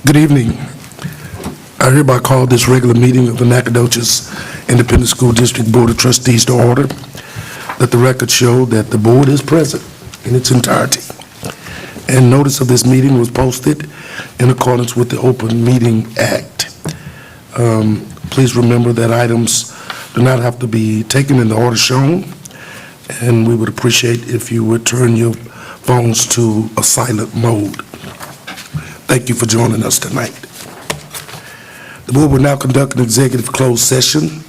Good evening. I hereby call this regular meeting of the Nacogdoches Independent School District Board of Trustees to order. Let the record show that the board is present in its entirety. And notice of this meeting was posted in accordance with the Open Meeting Act. Please remember that items do not have to be taken in the order shown, and we would appreciate if you would turn your phones to a silent mode. Thank you for joining us tonight. The board will now conduct an executive closed session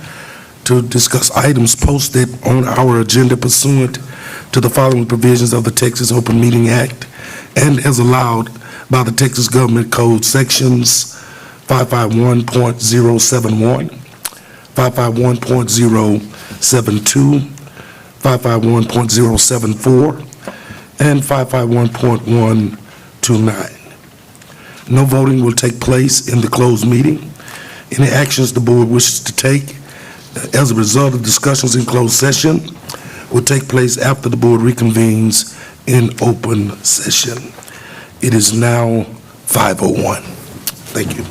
to discuss items posted on our agenda pursuant to the following provisions of the Texas Open Meeting Act and as allowed by the Texas Government Code sections 551.071, 551.072, 551.074, and 551.129. No voting will take place in the closed meeting. Any actions the board wishes to take as a result of discussions in closed session will take place after the board reconvenes in open session. It is now 5:01. Thank you.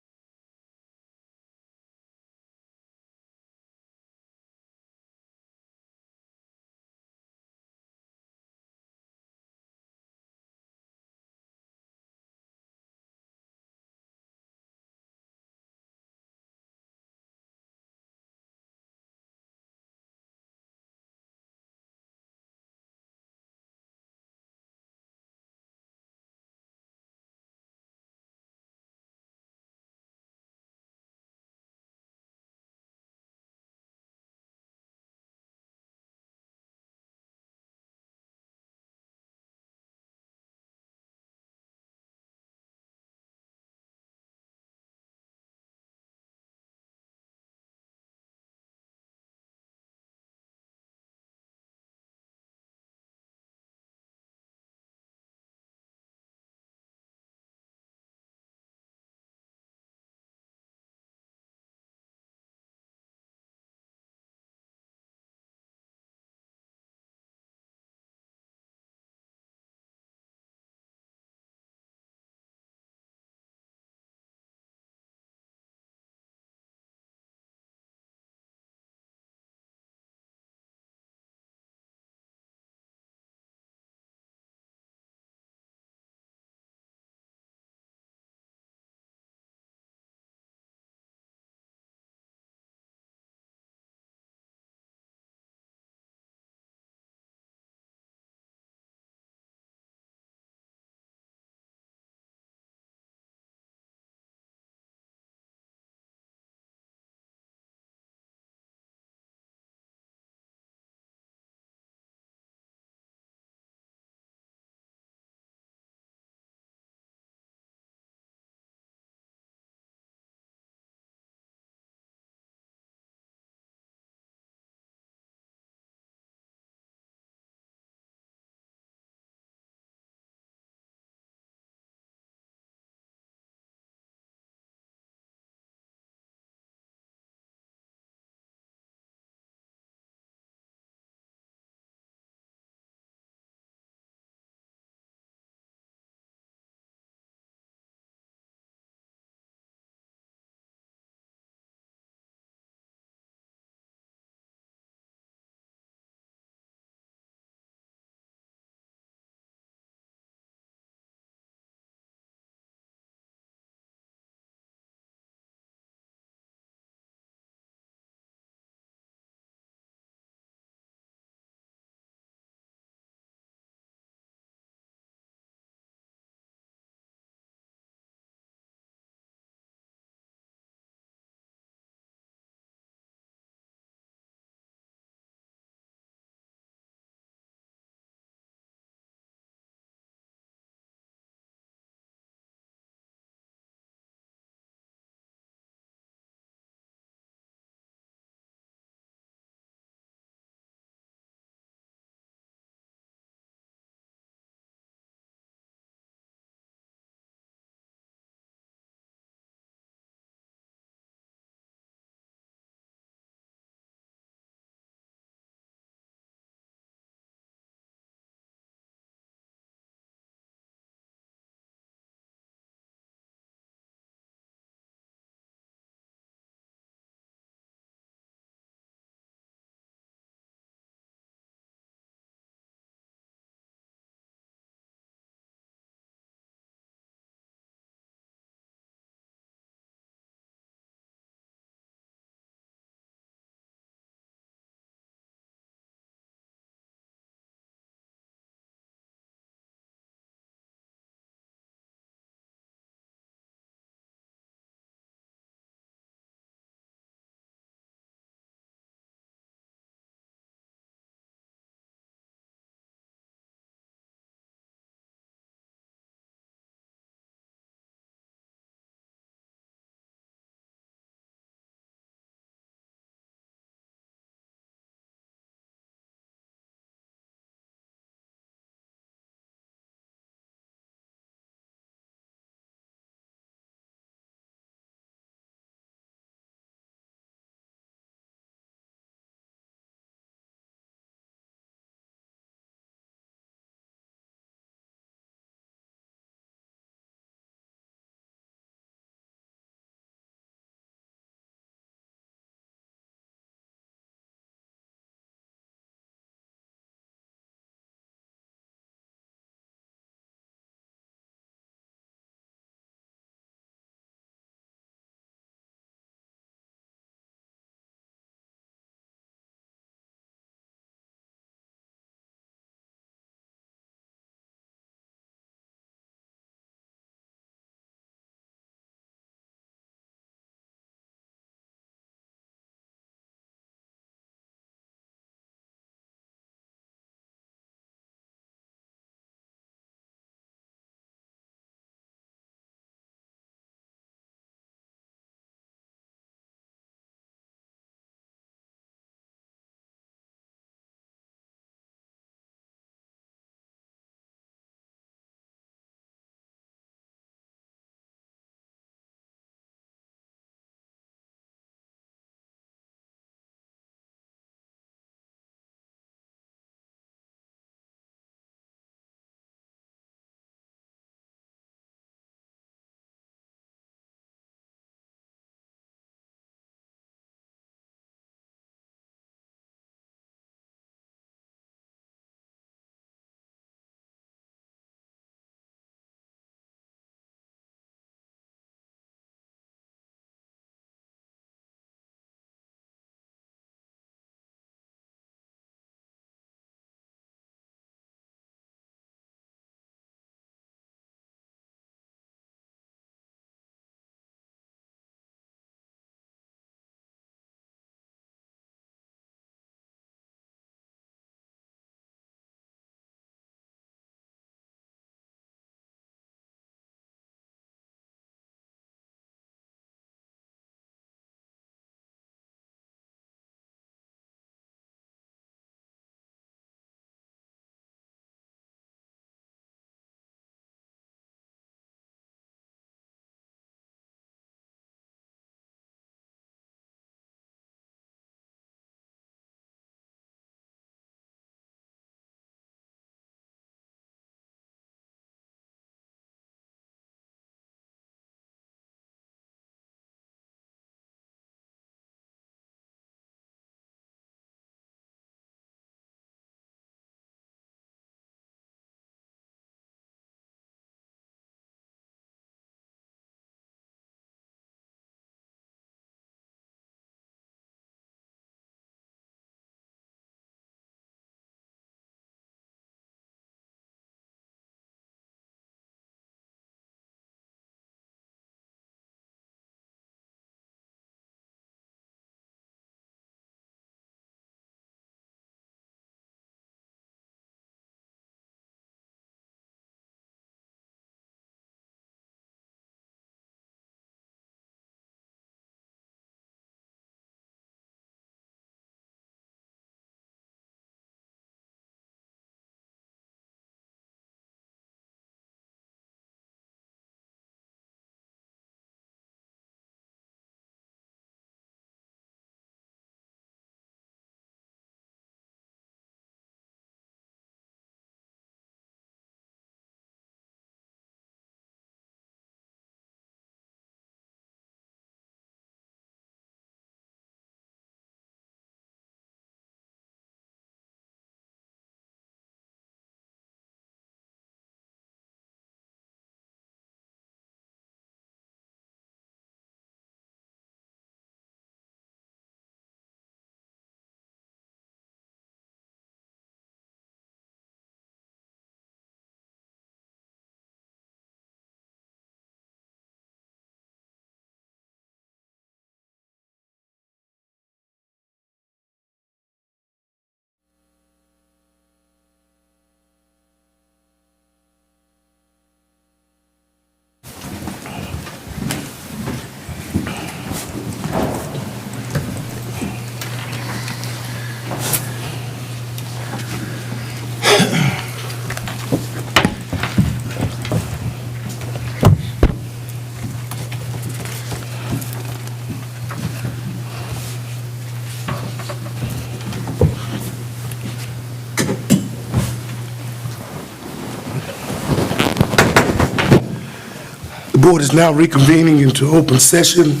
The board is now reconvening into open session.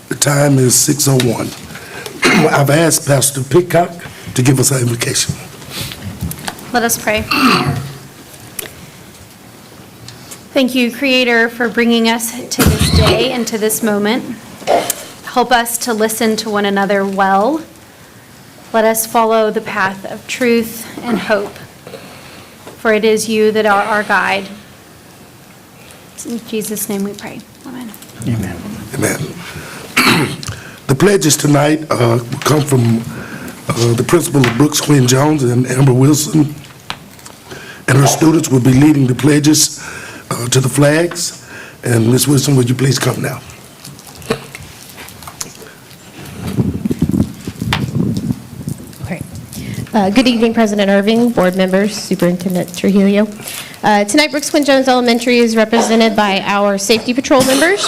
The time is 6:01. I've asked Pastor Pitcock to give us our invocation. Let us pray. Thank you, Creator, for bringing us to this day and to this moment. Help us to listen to one another well. Let us follow the path of truth and hope, for it is you that are our guide. It's in Jesus' name we pray. Amen. Amen. Amen. The pledges tonight come from the principal of Brooks Quinn Jones and Amber Wilson, and her students will be leading the pledges to the flags. And Ms. Wilson, would you please come now? Good evening, President Irving, board members, Superintendent Trujillo. Tonight, Brooks Quinn Jones Elementary is represented by our safety patrol members.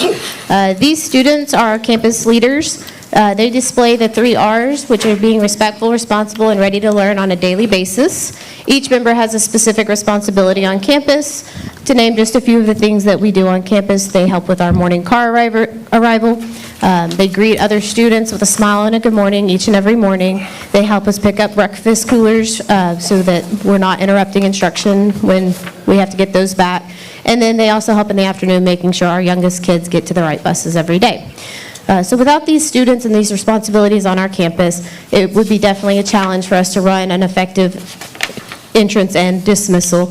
These students are our campus leaders. They display the 3 R's, which are being respectful, responsible, and ready to learn on a daily basis. Each member has a specific responsibility on campus. To name just a few of the things that we do on campus, they help with our morning car arrival. They greet other students with a smile and a good morning each and every morning. They help us pick up breakfast coolers so that we're not interrupting instruction when we have to get those back. And then they also help in the afternoon, making sure our youngest kids get to the right buses every day. So without these students and these responsibilities on our campus, it would be definitely a challenge for us to run an effective entrance and dismissal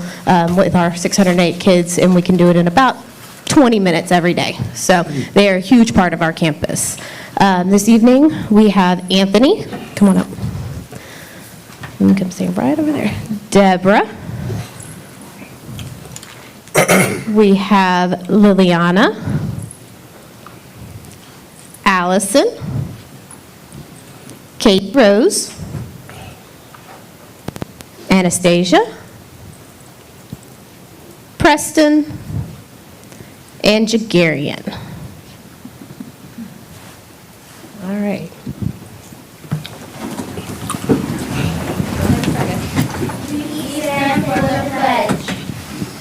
with our 608 kids, and we can do it in about 20 minutes every day. So they are a huge part of our campus. This evening, we have Anthony. Come on up. You can come stand right over there. Deborah. We have Liliana. Allison, Kate Rose, Anastasia, Preston, and Jagarian. All right. Stand for the pledge.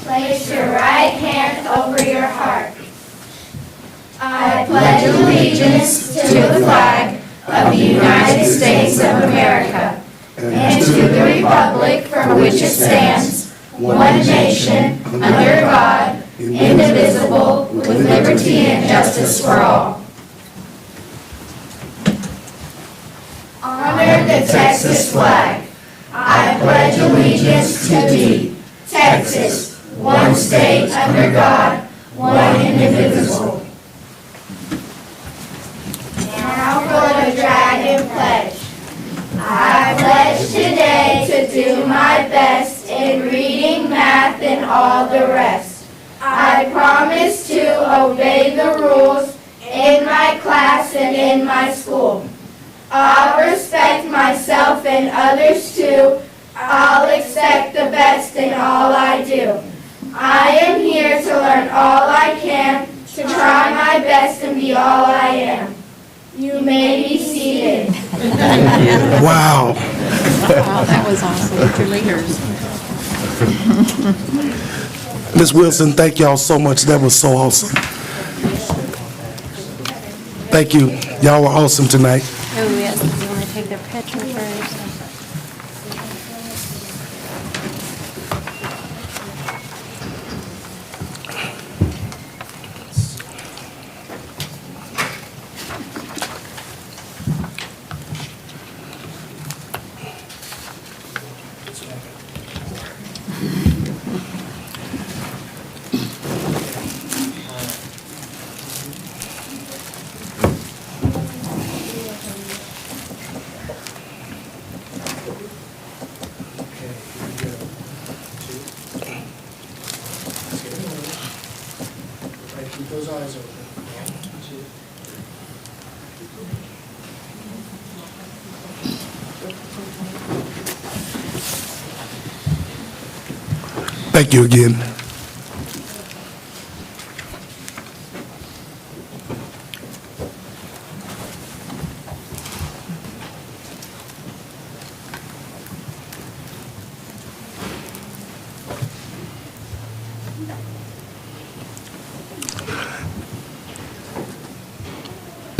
Place your right hand over your heart. I pledge allegiance to the flag of the United States of America and to the republic for which it stands, one nation, under God, indivisible, with liberty and justice for all. Honor the Texas flag. I pledge allegiance to thee, Texas, one state under God, one indivisible. Now for the Dragon Pledge. I pledge today to do my best in reading, math, and all the rest. I promise to obey the rules in my class and in my school. I'll respect myself and others too. I'll expect the best in all I do. I am here to learn all I can, to try my best and be all I am. You may be seated. Wow. Wow, that was awesome. Your leaders. Ms. Wilson, thank y'all so much. That was so awesome. Thank you. Y'all were awesome tonight. Oh, yes. You want to take their picture first? Keep those eyes open. Thank you again.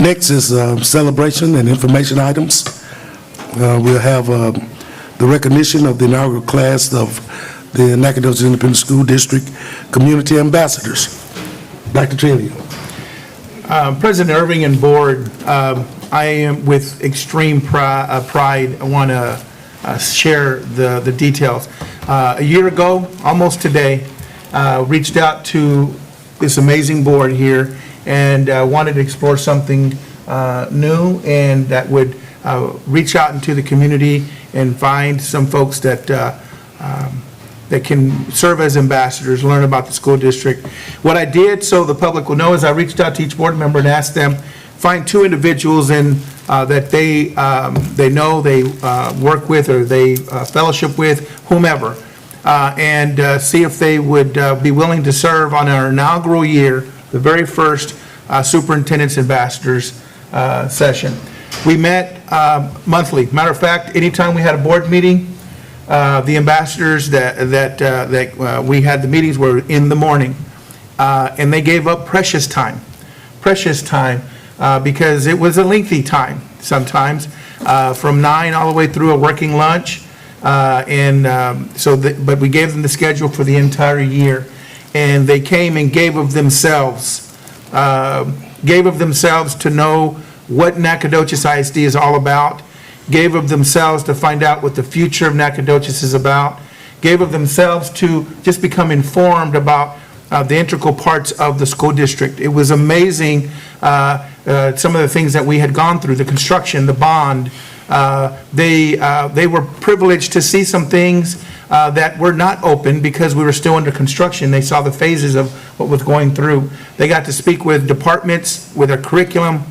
Next is celebration and information items. We'll have the recognition of the inaugural class of the Nacogdoches Independent School District Community Ambassadors. Dr. Trivio. President Irving and Board, I am with extreme pride, I want to share the details. A year ago, almost today, reached out to this amazing board here and wanted to explore something new and that would reach out into the community and find some folks that that can serve as ambassadors, learn about the school district. What I did, so the public will know, is I reached out to each board member and asked them, find 2 individuals that they know, they work with, or they fellowship with, whomever, and see if they would be willing to serve on our inaugural year, the very first Superintendent's Ambassadors session. We met monthly. Matter of fact, anytime we had a board meeting, the ambassadors that we had the meetings were in the morning, and they gave up precious time, because it was a lengthy time sometimes, from 9 all the way through a working lunch, but we gave them the schedule for the entire year, and they came and gave of themselves to know what Nacogdoches ISD is all about, gave of themselves to find out what the future of Nacogdoches is about, gave of themselves to just become informed about the integral parts of the school district. It was amazing, some of the things that we had gone through, the construction, the bond. They were privileged to see some things that were not open because we were still under construction. They saw the phases of what was going through. They got to speak with departments, with their curriculum,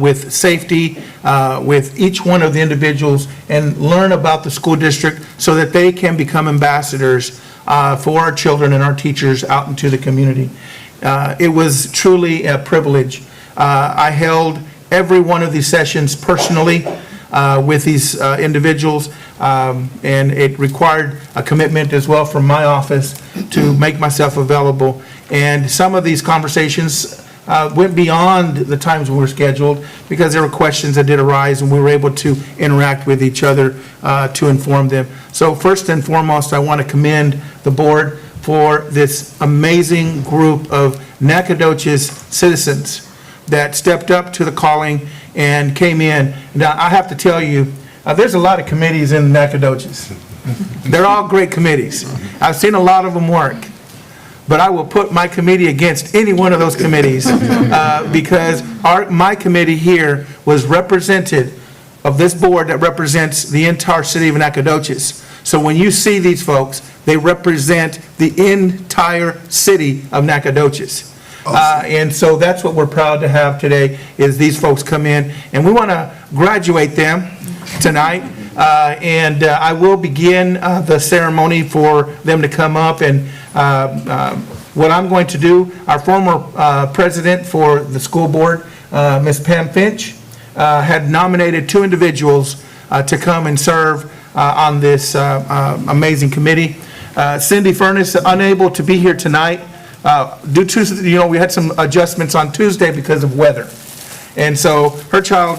with safety, with each one of the individuals, and learn about the school district so that they can become ambassadors for our children and our teachers out into the community. It was truly a privilege. I held every one of these sessions personally with these individuals, and it required a commitment as well from my office to make myself available. And some of these conversations went beyond the times we were scheduled because there were questions that did arise, and we were able to interact with each other to inform them. So first and foremost, I want to commend the board for this amazing group of Nacogdoches citizens that stepped up to the calling and came in. Now, I have to tell you, there's a lot of committees in Nacogdoches. They're all great committees. I've seen a lot of them work. But I will put my committee against any one of those committees because my committee here was represented of this board that represents the entire city of Nacogdoches. So when you see these folks, they represent the entire city of Nacogdoches. And so that's what we're proud to have today, is these folks come in, and we want to graduate them tonight. And I will begin the ceremony for them to come up. And what I'm going to do, our former president for the school board, Ms. Pam Finch, had nominated 2 individuals to come and serve on this amazing committee. Cindy Furness, unable to be here tonight due to, we had some adjustments on Tuesday because of weather. And so her child,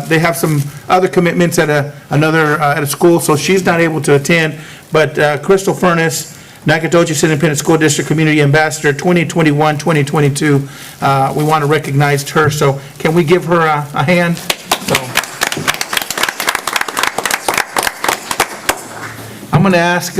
they have some other commitments at a school, so she's not able to attend. But Crystal Furness, Nacogdoches Independent School District Community Ambassador 2021-2022, we want to recognize her. So can we give her a hand? So, I'm going to ask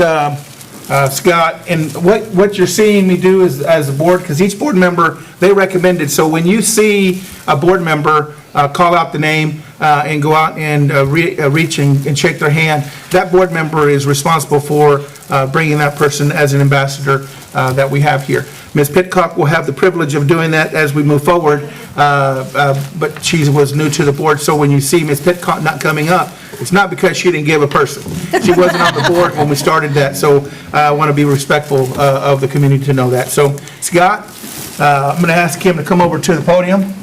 Scott, and what you're seeing me do is, as a board, because each board member, they recommended. So when you see a board member call out the name and go out and reach and shake their hand, that board member is responsible for bringing that person as an ambassador that we have here. Ms. Pitcock will have the privilege of doing that as we move forward, but she was new to the board, so when you see Ms. Pitcock not coming up, it's not because she didn't give a person. She wasn't on the board when we started that, so I want to be respectful of the community to know that. So, Scott, I'm going to ask him to come over to the podium.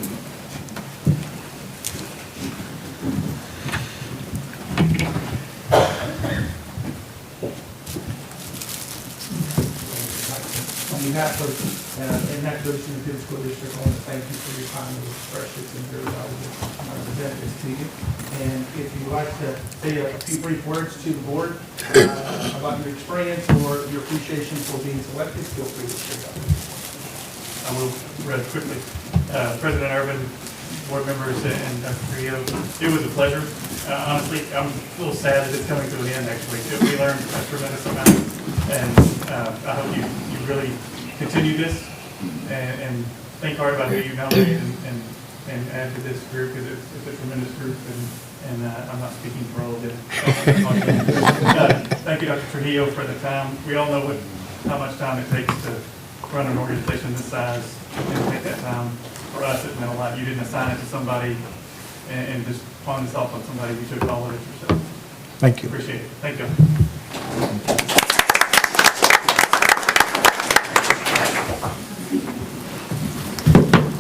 On behalf of Nacogdoches Independent School District, I want to thank you for your time. It was precious and very valuable. I present this to you. And if you'd like to say a few brief words to the board about your experience or your appreciation for being selected, feel free to share that. I will rather quickly. President Irvin, board members, and Dr. Trio, it was a pleasure. Honestly, I'm a little sad that it's coming to an end, actually. We learned a tremendous amount, and I hope you really continue this and think hard about who you nominate and add to this group, because it's a tremendous group, and I'm not speaking for all of them. Thank you, Dr. Trujillo, for the time. We all know how much time it takes to run an organization this size, and take that time. For us, it meant a lot. You didn't assign it to somebody and just pawn this off on somebody. You took all of it yourself. Thank you. Appreciate it. Thank you.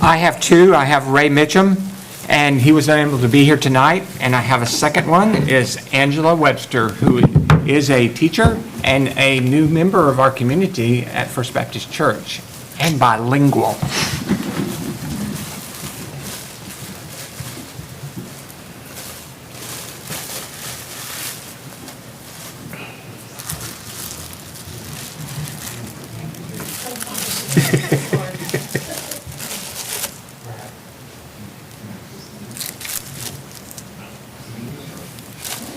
I have two. I have Ray Mitchum, and he was unable to be here tonight. And I have a second one, is Angela Webster, who is a teacher and a new member of our community at First Baptist Church, and bilingual.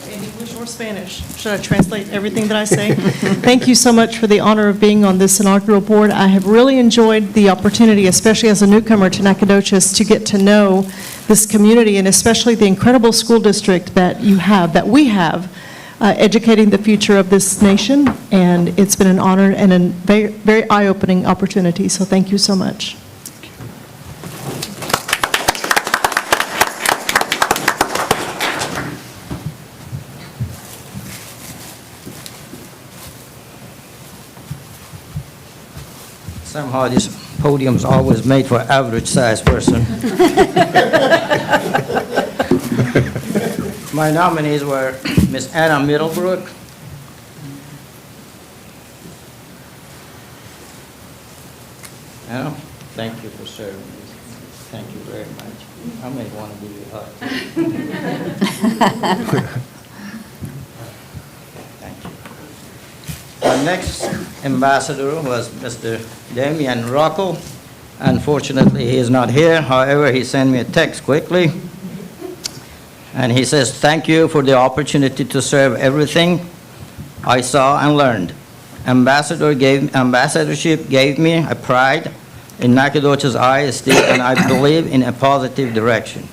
In English or Spanish? Should I translate everything that I say? Thank you so much for the honor of being on this inaugural board. I have really enjoyed the opportunity, especially as a newcomer to Nacogdoches, to get to know this community and especially the incredible school district that you have, that we have, educating the future of this nation. And it's been an honor and a very, very eye-opening opportunity. So thank you so much. Somehow this podium's always made for average-sized person. My nominees were Miss Anna Middlebrook, Anna, thank you for serving. Thank you very much. I may want to give you a hug. Thank you. Our next ambassador was Mr. Damian Rocco. Unfortunately, he is not here. However, he sent me a text quickly. And he says, "Thank you for the opportunity to serve everything I saw and learned. Ambassadorship gave me a pride in Nacogdoches ISD, and I believe in a positive direction.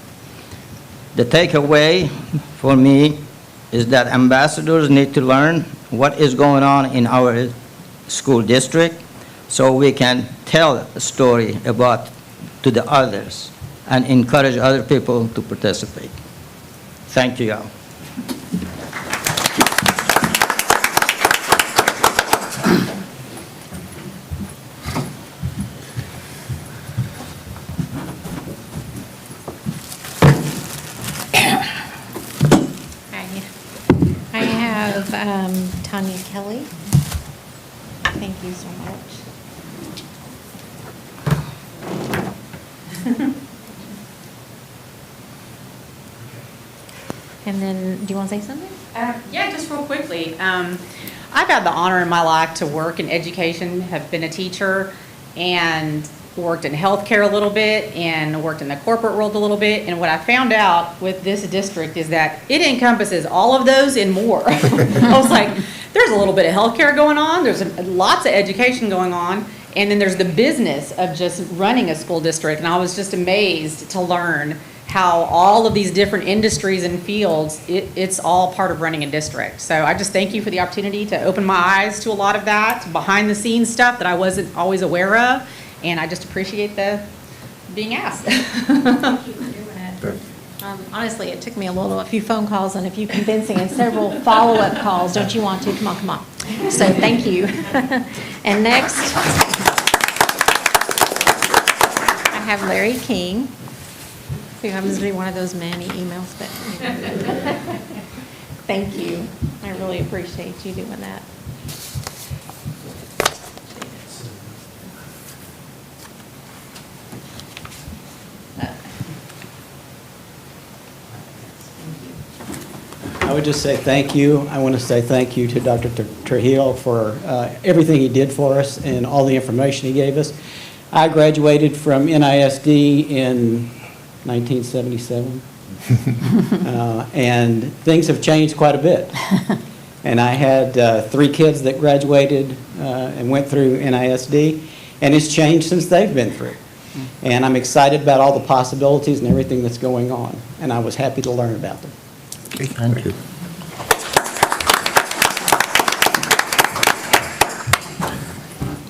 The takeaway for me is that ambassadors need to learn what is going on in our school district so we can tell a story about to the others and encourage other people to participate." Thank you, y'all. I have Tanya Kelly. Thank you so much. And then, do you want to say something? Yeah, just real quickly. I've had the honor in my life to work in education, have been a teacher, and worked in healthcare a little bit, and worked in the corporate world a little bit. And what I found out with this district is that it encompasses all of those and more. I was like, there's a little bit of healthcare going on, there's lots of education going on, and then there's the business of just running a school district. And I was just amazed to learn how all of these different industries and fields, it's all part of running a district. So I just thank you for the opportunity to open my eyes to a lot of that, behind the scenes stuff that I wasn't always aware of, and I just appreciate the being asked. Thank you for doing it. Honestly, it took me a few phone calls and a few convincing and several follow-up calls. Don't you want to? Come on. So thank you. And next, I have Larry King, who happens to be one of those many emails, but thank you. I really appreciate you doing that. would just say thank you. I want to say thank you to Dr. Trujillo for everything he did for us and all the information he gave us. I graduated from NISD in 1977, and things have changed quite a bit. And I had 3 kids that graduated and went through NISD, and it's changed since they've been through. And I'm excited about all the possibilities and everything that's going on, and I was happy to learn about them. Thank you.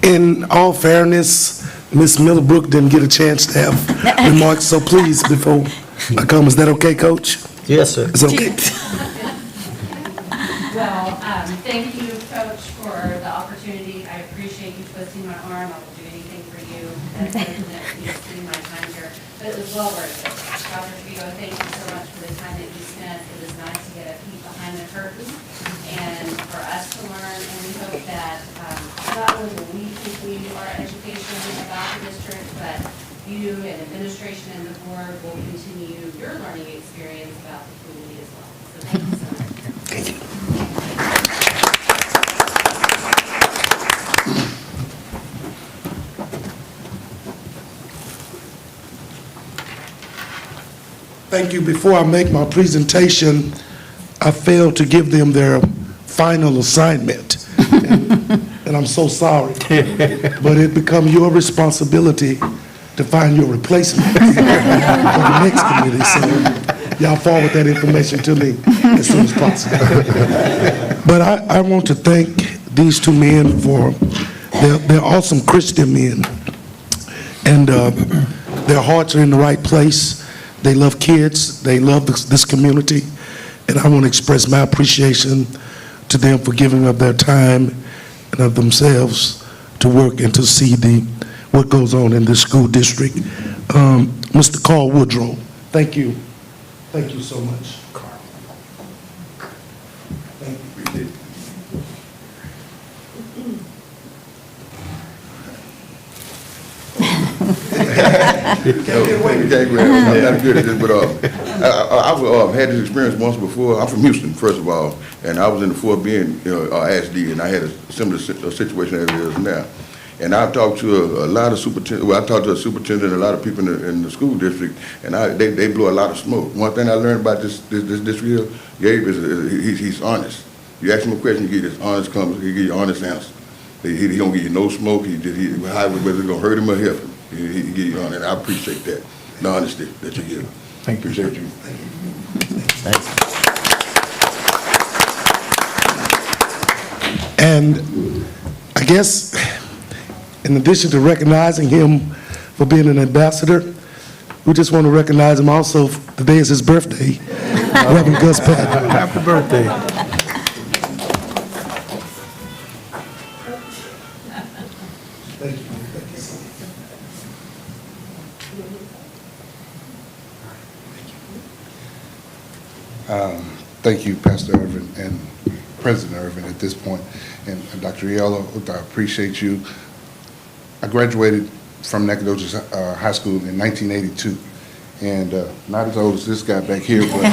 In all fairness, Ms. Millibrook didn't get a chance to have remarks, so please, before I come, is that okay, Coach? Yes, sir. It's okay. Well, thank you, Coach, for the opportunity. I appreciate you twisting my arm. I will do anything for you. That wasting my time here, but it was well worth it. Dr. Trujillo, thank you so much for the time that you spent. It was nice to get a peek behind the curtain and for us to learn. And we hope that not only will we continue our education about the district, but you and administration and the board will continue your learning experience about the community as well. So thank you so much. Thank you. Thank you. Before I make my presentation, I failed to give them their final assignment. And I'm so sorry. But it becomes your responsibility to find your replacement for the next committee. So y'all forward that information to me as soon as possible. But I want to thank these 2 men for, they're awesome Christian men. And their hearts are in the right place. They love kids. They love this community. And I want to express my appreciation to them for giving up their time and of themselves to work and to see what goes on in this school district. Mr. Carl Woodrow, thank you. Thank you so much, Carl. Thank you. I'm not good at this, but I've had this experience once before. I'm from Houston, first of all, and I was in the 4B ASD, and I had a similar situation as it is now. And I've talked to a lot of superintendents. Well, I talked to a superintendent and a lot of people in the school district, and they blow a lot of smoke. One thing I learned about this real Gabe is he's honest. You ask him a question, he gives honest comments. He gives you honest answer. He don't give you no smoke. Whether it's gonna hurt him or help him, he give you honest. And I appreciate that, the honesty that you give. Thank you. Appreciate you. And I guess, in addition to recognizing him for being an ambassador, we just want to recognize him also. Today is his birthday, Reverend Gus Patton. Happy birthday. Thank you, Pastor Irvin and President Irvin at this point, and Dr. Aiello, I appreciate you. I graduated from Nacogdoches High School in 1982, and not as old as this guy back here, but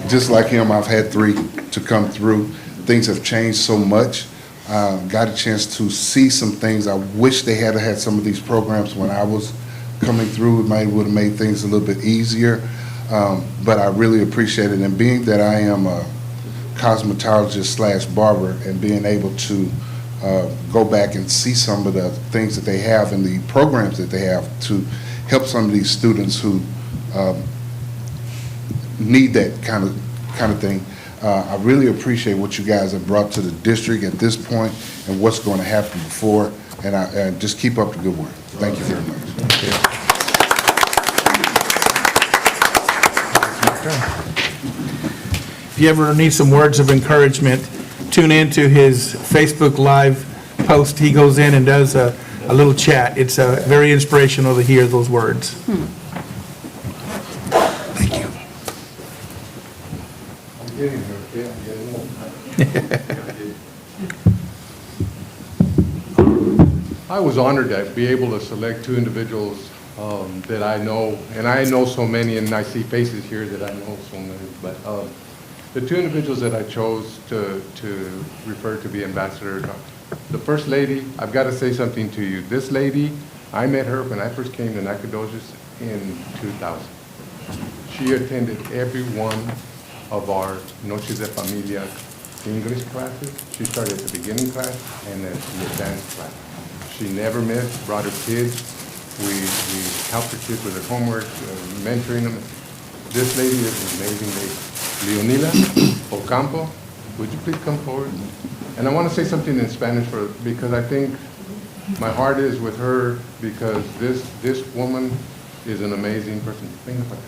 just like him, I've had 3 to come through. Things have changed so much. Got a chance to see some things. I wish they had had some of these programs when I was coming through. It might would have made things a little bit easier. But I really appreciate it, and being that I am a cosmetologist / barber, and being able to go back and see some of the things that they have and the programs that they have to help some of these students who need that kind of thing. I really appreciate what you guys have brought to the district at this point and what's going to happen before, and just keep up the good work. Thank you very much. If you ever need some words of encouragement, tune into his Facebook Live post. He goes in and does a little chat. It's very inspirational to hear those words. Thank you. I was honored to be able to select 2 individuals that I know, and I know so many, and I see faces here that I know so many, but The two individuals that I chose to refer to be ambassador, the first lady, I've got to say something to you. This lady, I met her when I first came to Nacogdoches in 2000. She attended every one of our Noches de Familia English classes. She started at the beginning class and then the advanced class. She never missed, brought her kids. We helped her kids with their homework, mentoring them. This lady is an amazing lady. Leonila Ocampo, would you please come forward? And I want to say something in Spanish because I think my heart is with her because this woman is an amazing person. Venga para acá.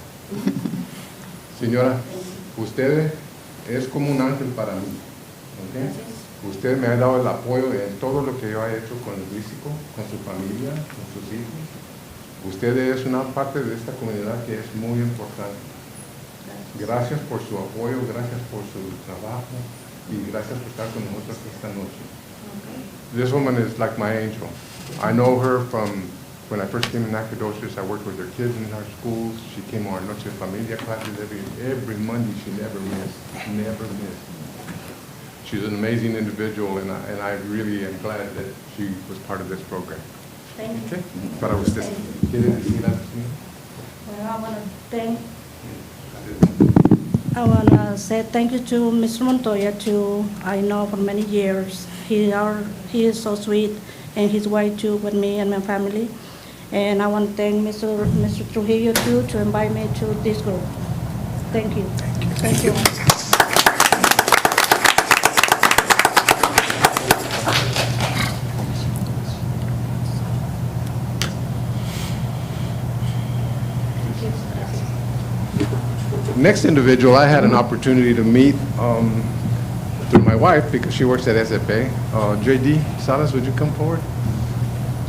Señora, usted es como un ángel para mí. ¿Okay? Usted me ha dado el apoyo en todo lo que yo he hecho con el físico, con su familia, con sus hijos. Usted es una parte de esta comunidad que es muy importante. Gracias por su apoyo, gracias por su trabajo y gracias por estar con nosotros esta noche. This woman is like my angel. I know her from when I first came to Nacogdoches. I worked with her kids in our schools. She came to our Noche de Familia classes every Monday. She never missed, never missed. She's an amazing individual, and I really am glad that she was part of this program. Thank you. Okay. Para usted. ¿Quiere decir algo? Well, I want to say thank you to Mr. Montoya, I know for many years. He is so sweet, and his way too with me and my family. And I want to thank Mr. Trujillo too to invite me to this group. Thank you. Thank you. Next individual, I had an opportunity to meet through my wife because she works at SFA. JD Salas, would you come forward?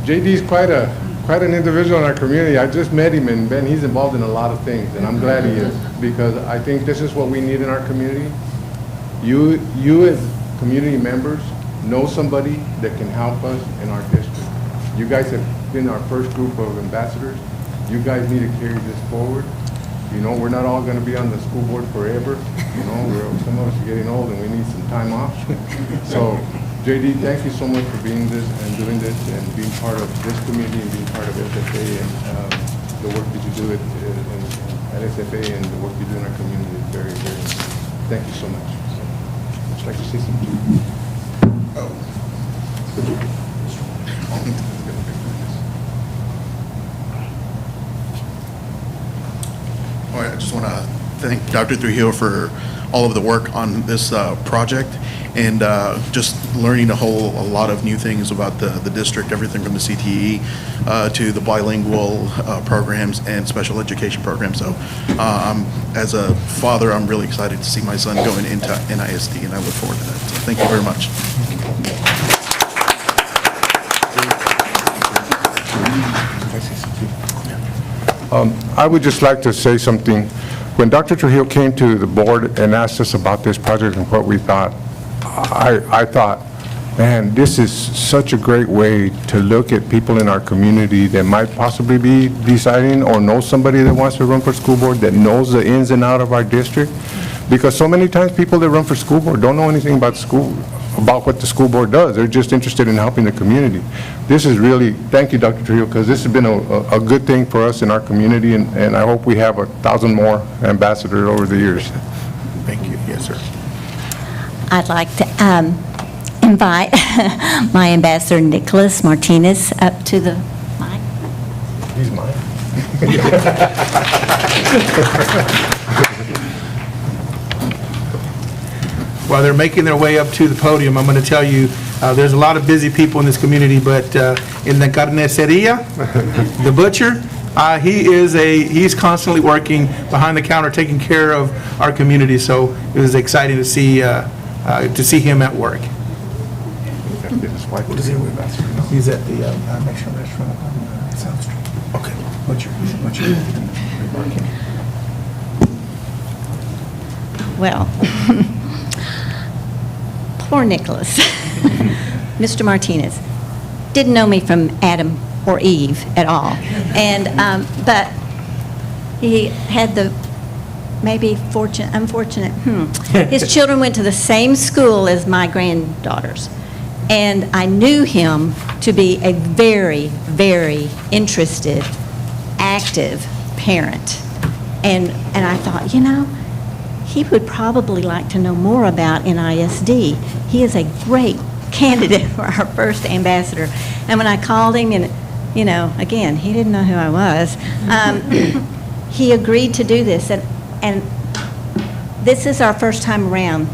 JD is quite an individual in our community. I just met him, and Ben, he's involved in a lot of things, and I'm glad he is because I think this is what we need in our community. You as community members know somebody that can help us in our district. You guys have been our first group of ambassadors. You guys need to carry this forward. You know, we're not all going to be on the school board forever. You know, some of us are getting old and we need some time off. So, JD, thank you so much for being this and doing this and being part of this community and being part of SFA and the work that you do at SFA and the work you do in our community is very, very important. Thank you so much. Would you like to say something? All right, I just want to thank Dr. Trujillo for all of the work on this project and just learning a lot of new things about the district, everything from the CTE to the bilingual programs and special education programs. So as a father, I'm really excited to see my son going into NISD, and I look forward to that. So thank you very much. I would just like to say something. When Dr. Trujillo came to the board and asked us about this project and what we thought, I thought, man, this is such a great way to look at people in our community that might possibly be deciding or know somebody that wants to run for school board that knows the ins and out of our district. Because so many times people that run for school board don't know anything about what the school board does. They're just interested in helping the community. This is really, thank you, Dr. Trujillo, because this has been a good thing for us in our community, and I hope we have 1,000 more ambassadors over the years. Thank you. Yes, sir. I'd like to invite my ambassador, Nicholas Martinez, up to the mic. He's mine. While they're making their way up to the podium, I'm going to tell you, there's a lot of busy people in this community, but in the carniceria, the butcher, he's constantly working behind the counter, taking care of our community. So it was exciting to see him at work. What is he with? He's at the Mexican restaurant on South Street. Okay. Butcher. Well, poor Nicholas. Mr. Martinez didn't know me from Adam or Eve at all. And, but he had the maybe unfortunate, his children went to the same school as my granddaughters. And I knew him to be a very, very interested, active parent. And I thought, he would probably like to know more about NISD. He is a great candidate for our first ambassador. And when I called him, and, again, he didn't know who I was, he agreed to do this. And this is our first time around.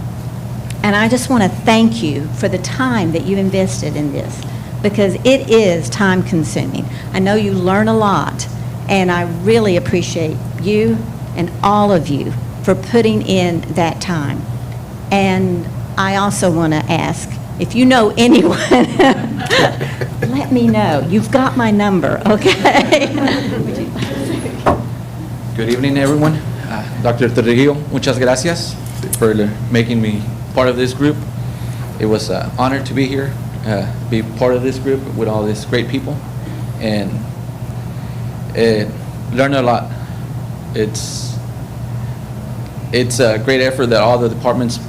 And I just want to thank you for the time that you invested in this, because it is time consuming. I know you learn a lot, and I really appreciate you and all of you for putting in that time. And I also want to ask, if you know anyone, let me know. You've got my number, okay? Good evening, everyone. Dr. Trujillo, muchas gracias for making me part of this group. It was an honor to be here, be part of this group with all these great people, and learn a lot. It's a great effort that all the departments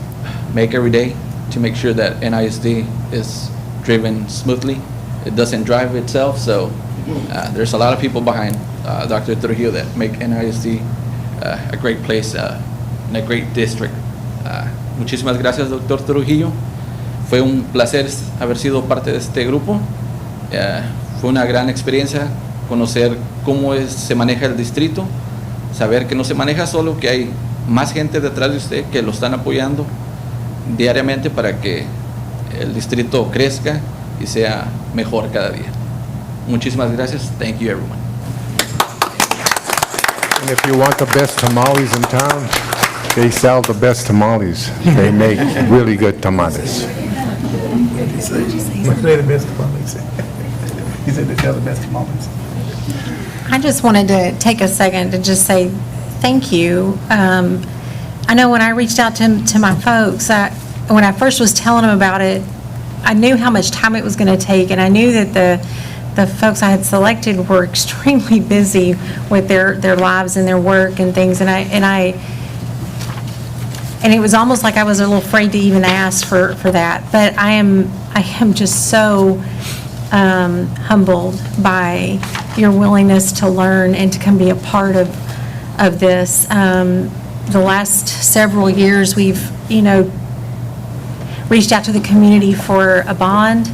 make every day to make sure that NISD is driven smoothly. It doesn't drive itself, so there's a lot of people behind Dr. Trujillo that make NISD a great place and a great district. Muchísimas gracias, Dr. Trujillo. Fue un placer haber sido parte de este grupo. Fue una gran experiencia conocer cómo se maneja el distrito, saber que no se maneja solo, que hay más gente detrás de usted que lo están apoyando diariamente para que el distrito crezca y sea mejor cada día. Muchísimas gracias. Thank you, everyone. And if you want the best tamales in town, they sell the best tamales. They make really good tamales. They're the best tamales. He said they sell the best tamales. I just wanted to take a second to just say thank you. I know when I reached out to my folks, when I first was telling them about it, I knew how much time it was going to take, and I knew that the folks I had selected were extremely busy with their lives and their work and things, and it was almost like I was a little afraid to even ask for that. But I am just so humbled by your willingness to learn and to come be a part of this. The last several years, we've, reached out to the community for a bond.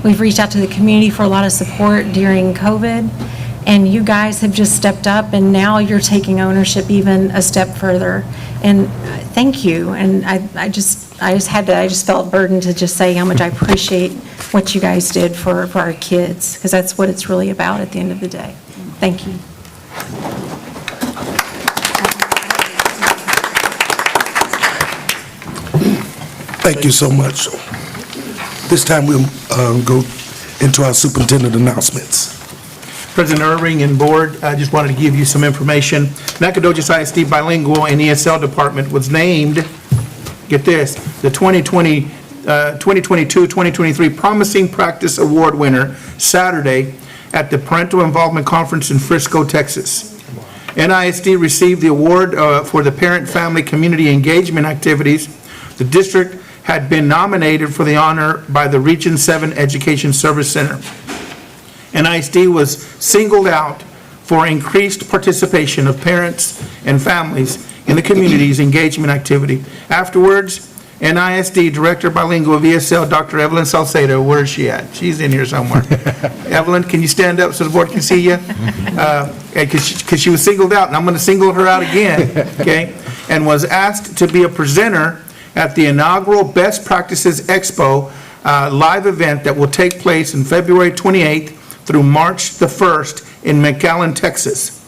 We've reached out to the community for a lot of support during COVID, and you guys have just stepped up, and now you're taking ownership even a step further. And thank you. And I just felt burdened to just say how much I appreciate what you guys did for our kids, because that's what it's really about at the end of the day. Thank you. Thank you so much. This time we'll go into our superintendent announcements. President Irving and board, I just wanted to give you some information. Nacogdoches ISD Bilingual and ESL Department was named, get this, the 2022-2023 Promising Practice Award winner Saturday at the Parental Involvement Conference in Frisco, Texas. NISD received the award for the parent-family community engagement activities. The district had been nominated for the honor by the Region 7 Education Service Center. NISD was singled out for increased participation of parents and families in the community's engagement activity. Afterwards, NISD Director Bilingual of ESL, Dr. Evelyn Salcedo, where is she at? She's in here somewhere. Evelyn, can you stand up so the board can see you? Because she was singled out, and I'm going to single her out again, okay? And was asked to be a presenter at the inaugural Best Practices Expo live event that will take place in February 28th through March the 1st in McAllen, Texas.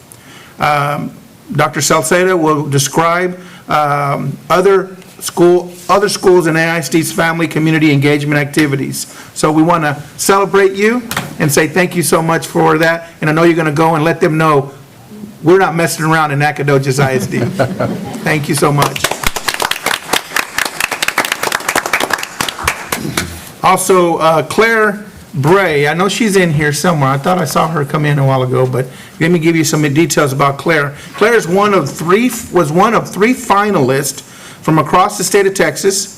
Dr. Salcedo will describe other schools in AISD's family community engagement activities. So we want to celebrate you and say thank you so much for that. And I know you're going to go and let them know we're not messing around in Nacogdoches ISD. Thank you so much. Also, Claire Bray. I know she's in here somewhere. I thought I saw her come in a while ago, but let me give you some details about Claire. Claire was one of three finalists from across the state of Texas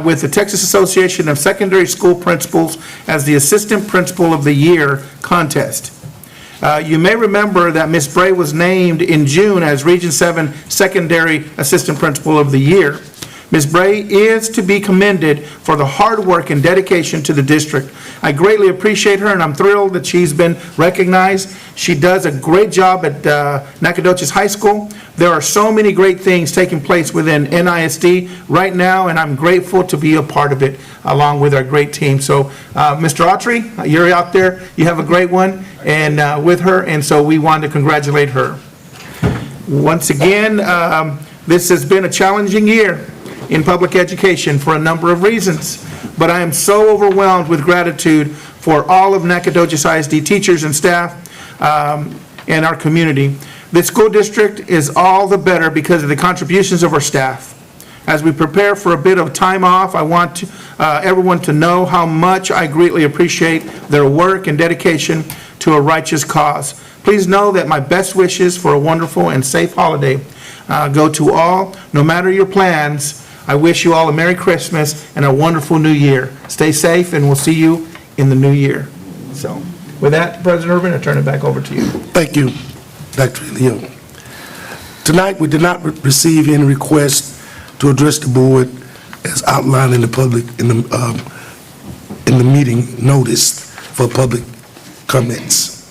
with the Texas Association of Secondary School Principals as the Assistant Principal of the Year contest. You may remember that Ms. Bray was named in June as Region 7 Secondary Assistant Principal of the Year. Ms. Bray is to be commended for the hard work and dedication to the district. I greatly appreciate her, and I'm thrilled that she's been recognized. She does a great job at Nacogdoches High School. There are so many great things taking place within NISD right now, and I'm grateful to be a part of it along with our great team. So, Mr. Autry, you're out there. You have a great one and with her, and so we want to congratulate her. Once again, this has been a challenging year in public education for a number of reasons, but I am so overwhelmed with gratitude for all of Nacogdoches ISD teachers and staff and our community. This school district is all the better because of the contributions of our staff. As we prepare for a bit of time off, I want everyone to know how much I greatly appreciate their work and dedication to a righteous cause. Please know that my best wishes for a wonderful and safe holiday go to all. No matter your plans, I wish you all a Merry Christmas and a wonderful New Year. Stay safe, and we'll see you in the new year. So, with that, President Urban, I turn it back over to you. Thank you, Dr. Leo. Tonight, we did not receive any requests to address the board as outlined in the meeting notice for public comments.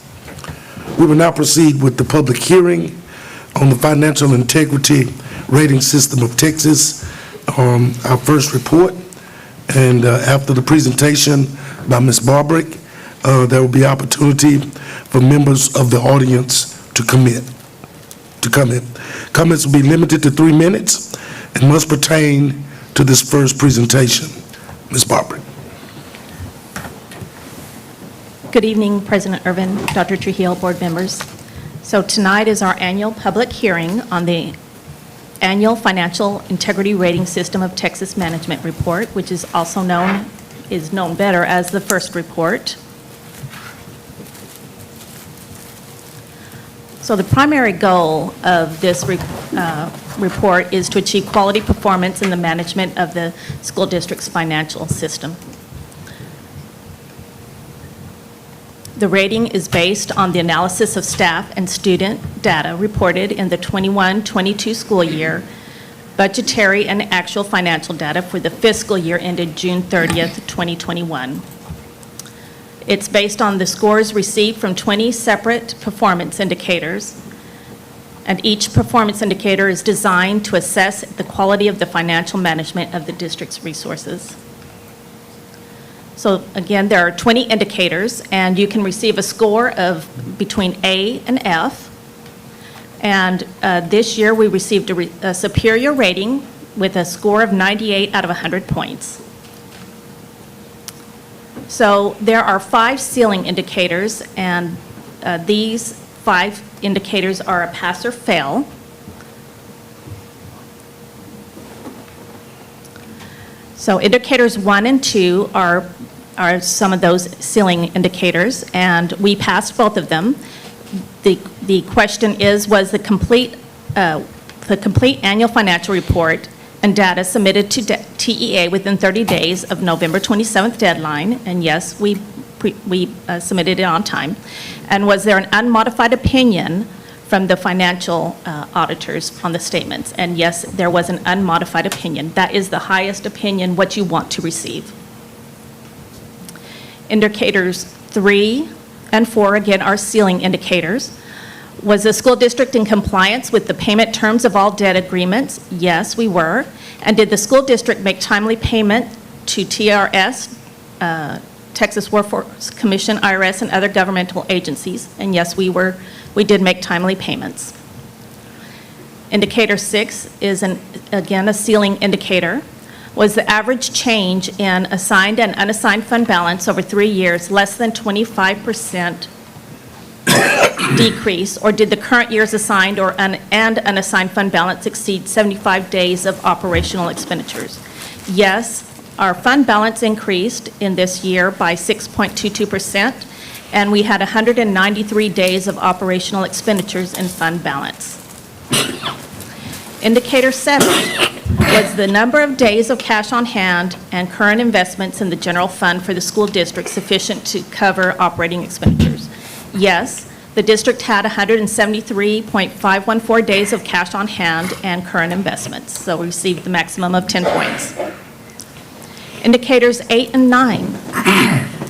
We will now proceed with the public hearing on the Financial Integrity Rating System of Texas, our first report. And after the presentation by Ms. Barbrick, there will be opportunity for members of the audience to comment. Comments will be limited to 3 minutes and must pertain to this first presentation. Ms. Barbrick. Good evening, President Irvin, Dr. Trujillo, board members. So tonight is our annual public hearing on the Annual Financial Integrity Rating System of Texas Management Report, which is also known better as the first report. So the primary goal of this report is to achieve quality performance in the management of the school district's financial system. The rating is based on the analysis of staff and student data reported in the 21-22 school year, budgetary and actual financial data for the fiscal year ended June 30th, 2021. It's based on the scores received from 20 separate performance indicators, and each performance indicator is designed to assess the quality of the financial management of the district's resources. So again, there are 20 indicators, and you can receive a score of between A and F. And this year, we received a superior rating with a score of 98 out of 100 points. So there are 5 ceiling indicators, and these 5 indicators are a pass or fail. So indicators 1 and 2 are some of those ceiling indicators, and we passed both of them. The question is, was the complete annual financial report and data submitted to TEA within 30 days of November 27th deadline? And yes, we submitted it on time. And was there an unmodified opinion from the financial auditors on the statements? And yes, there was an unmodified opinion. That is the highest opinion, what you want to receive. Indicators 3 and 4, again, are ceiling indicators. Was the school district in compliance with the payment terms of all debt agreements? Yes, we were. And did the school district make timely payment to TRS, Texas Workforce Commission, IRS, and other governmental agencies? And yes, we did make timely payments. Indicator 6 is, again, a ceiling indicator. Was the average change in assigned and unassigned fund balance over 3 years less than 25% decrease, or did the current year's assigned and unassigned fund balance exceed 75 days of operational expenditures? Yes, our fund balance increased in this year by 6.22%, and we had 193 days of operational expenditures in fund balance. Indicator 7 was the number of days of cash on hand and current investments in the general fund for the school district sufficient to cover operating expenditures. Yes, the district had 173.514 days of cash on hand and current investments, so we received the maximum of 10 points. Indicators 8 and 9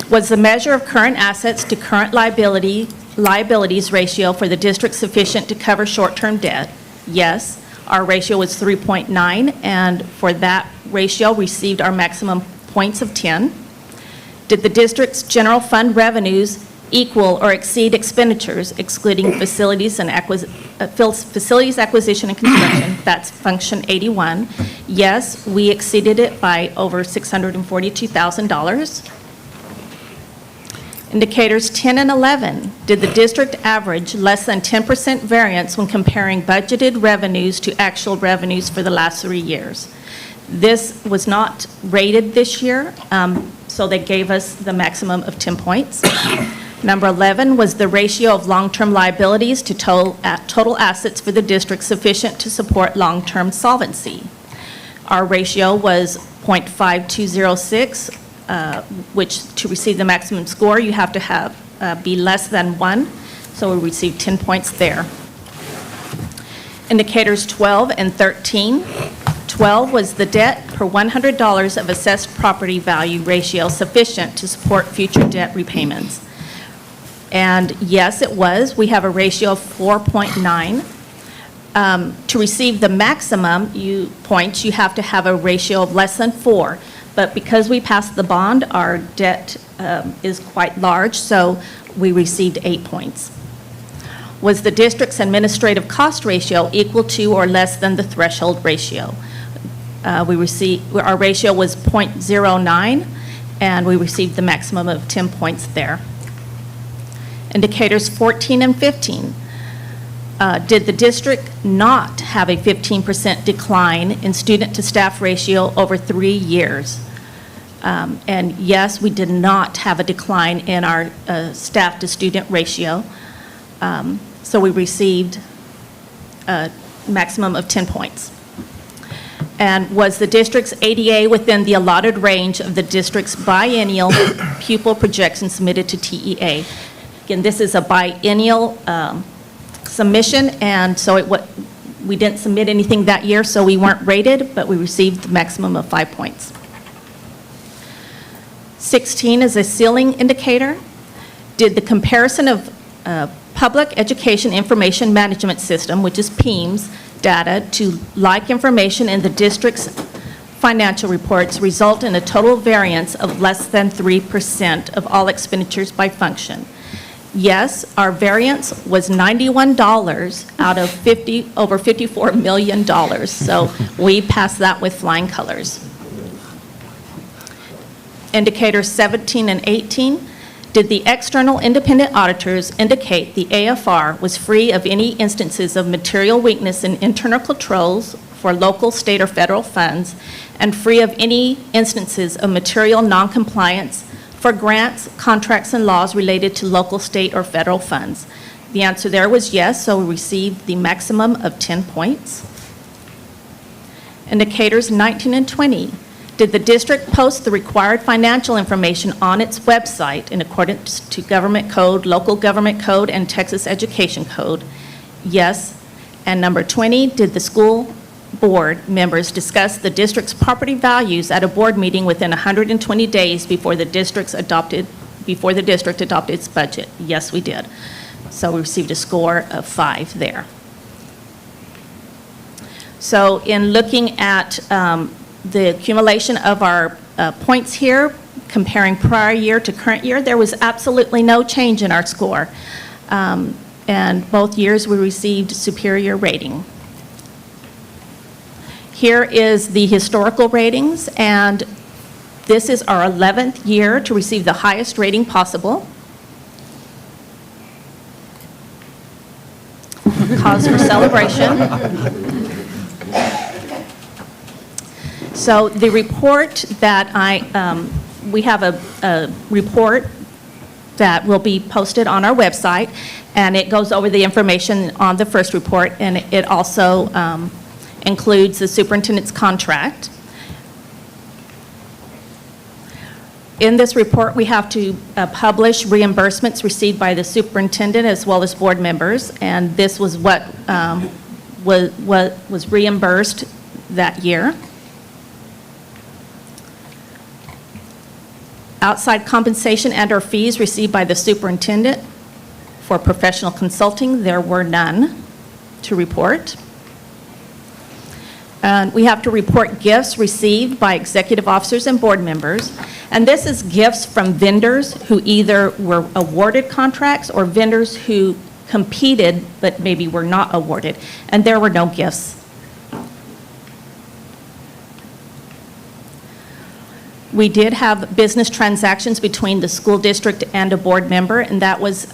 was the measure of current assets to current liabilities ratio for the district sufficient to cover short-term debt. Yes, our ratio was 3.9, and for that ratio, received our maximum points of 10. Did the district's general fund revenues equal or exceed expenditures, excluding facilities acquisition and construction? That's function 81. Yes, we exceeded it by over $642,000. Indicators 10 and 11, did the district average less than 10% variance when comparing budgeted revenues to actual revenues for the last 3 years? This was not rated this year, so they gave us the maximum of 10 points. Number 11 was the ratio of long-term liabilities to total assets for the district sufficient to support long-term solvency. Our ratio was 0.5206, which to receive the maximum score, you have to be less than 1, so we received 10 points there. Indicators 12 and 13. 12 was the debt per $100 of assessed property value ratio sufficient to support future debt repayments. And yes, it was. We have a ratio of 4.9. To receive the maximum points, you have to have a ratio of less than 4. But because we passed the bond, our debt is quite large, so we received 8 points. Was the district's administrative cost ratio equal to or less than the threshold ratio? Our ratio was 0.09, and we received the maximum of 10 points there. Indicators 14 and 15. Did the district not have a 15% decline in student-to-staff ratio over 3 years? And yes, we did not have a decline in our staff-to-student ratio, so we received a maximum of 10 points. And was the district's ADA within the allotted range of the district's biennial pupil projection submitted to TEA? Again, this is a biennial submission, and so we didn't submit anything that year, so we weren't rated, but we received the maximum of 5 points. 16 is a ceiling indicator. Did the comparison of Public Education Information Management System, which is PEIMS, data to like information in the district's financial reports result in a total variance of less than 3% of all expenditures by function? Yes, our variance was $91 out of over $54 million, so we passed that with flying colors. Indicators 17 and 18. Did the external independent auditors indicate the AFR was free of any instances of material weakness in internal controls for local, state, or federal funds, and free of any instances of material noncompliance for grants, contracts, and laws related to local, state, or federal funds? The answer there was yes, so we received the maximum of 10 points. Indicators 19 and 20. Did the district post the required financial information on its website in accordance to government code, local government code, and Texas Education Code? Yes. And number 20, did the school board members discuss the district's property values at a board meeting within 120 days before the district adopted its budget? Yes, we did. So we received a score of 5 there. So in looking at the accumulation of our points here, comparing prior year to current year, there was absolutely no change in our score. And both years we received superior rating. Here is the historical ratings, and this is our 11th year to receive the highest rating possible. Cause for celebration. So the report that we have a report that will be posted on our website, and it goes over the information on the first report, and it also includes the superintendent's contract. In this report, we have to publish reimbursements received by the superintendent as well as board members, and this was what was reimbursed that year. Outside compensation and/or fees received by the superintendent for professional consulting, there were none to report. And we have to report gifts received by executive officers and board members. And this is gifts from vendors who either were awarded contracts or vendors who competed but maybe were not awarded. And there were no gifts. We did have business transactions between the school district and a board member, and that was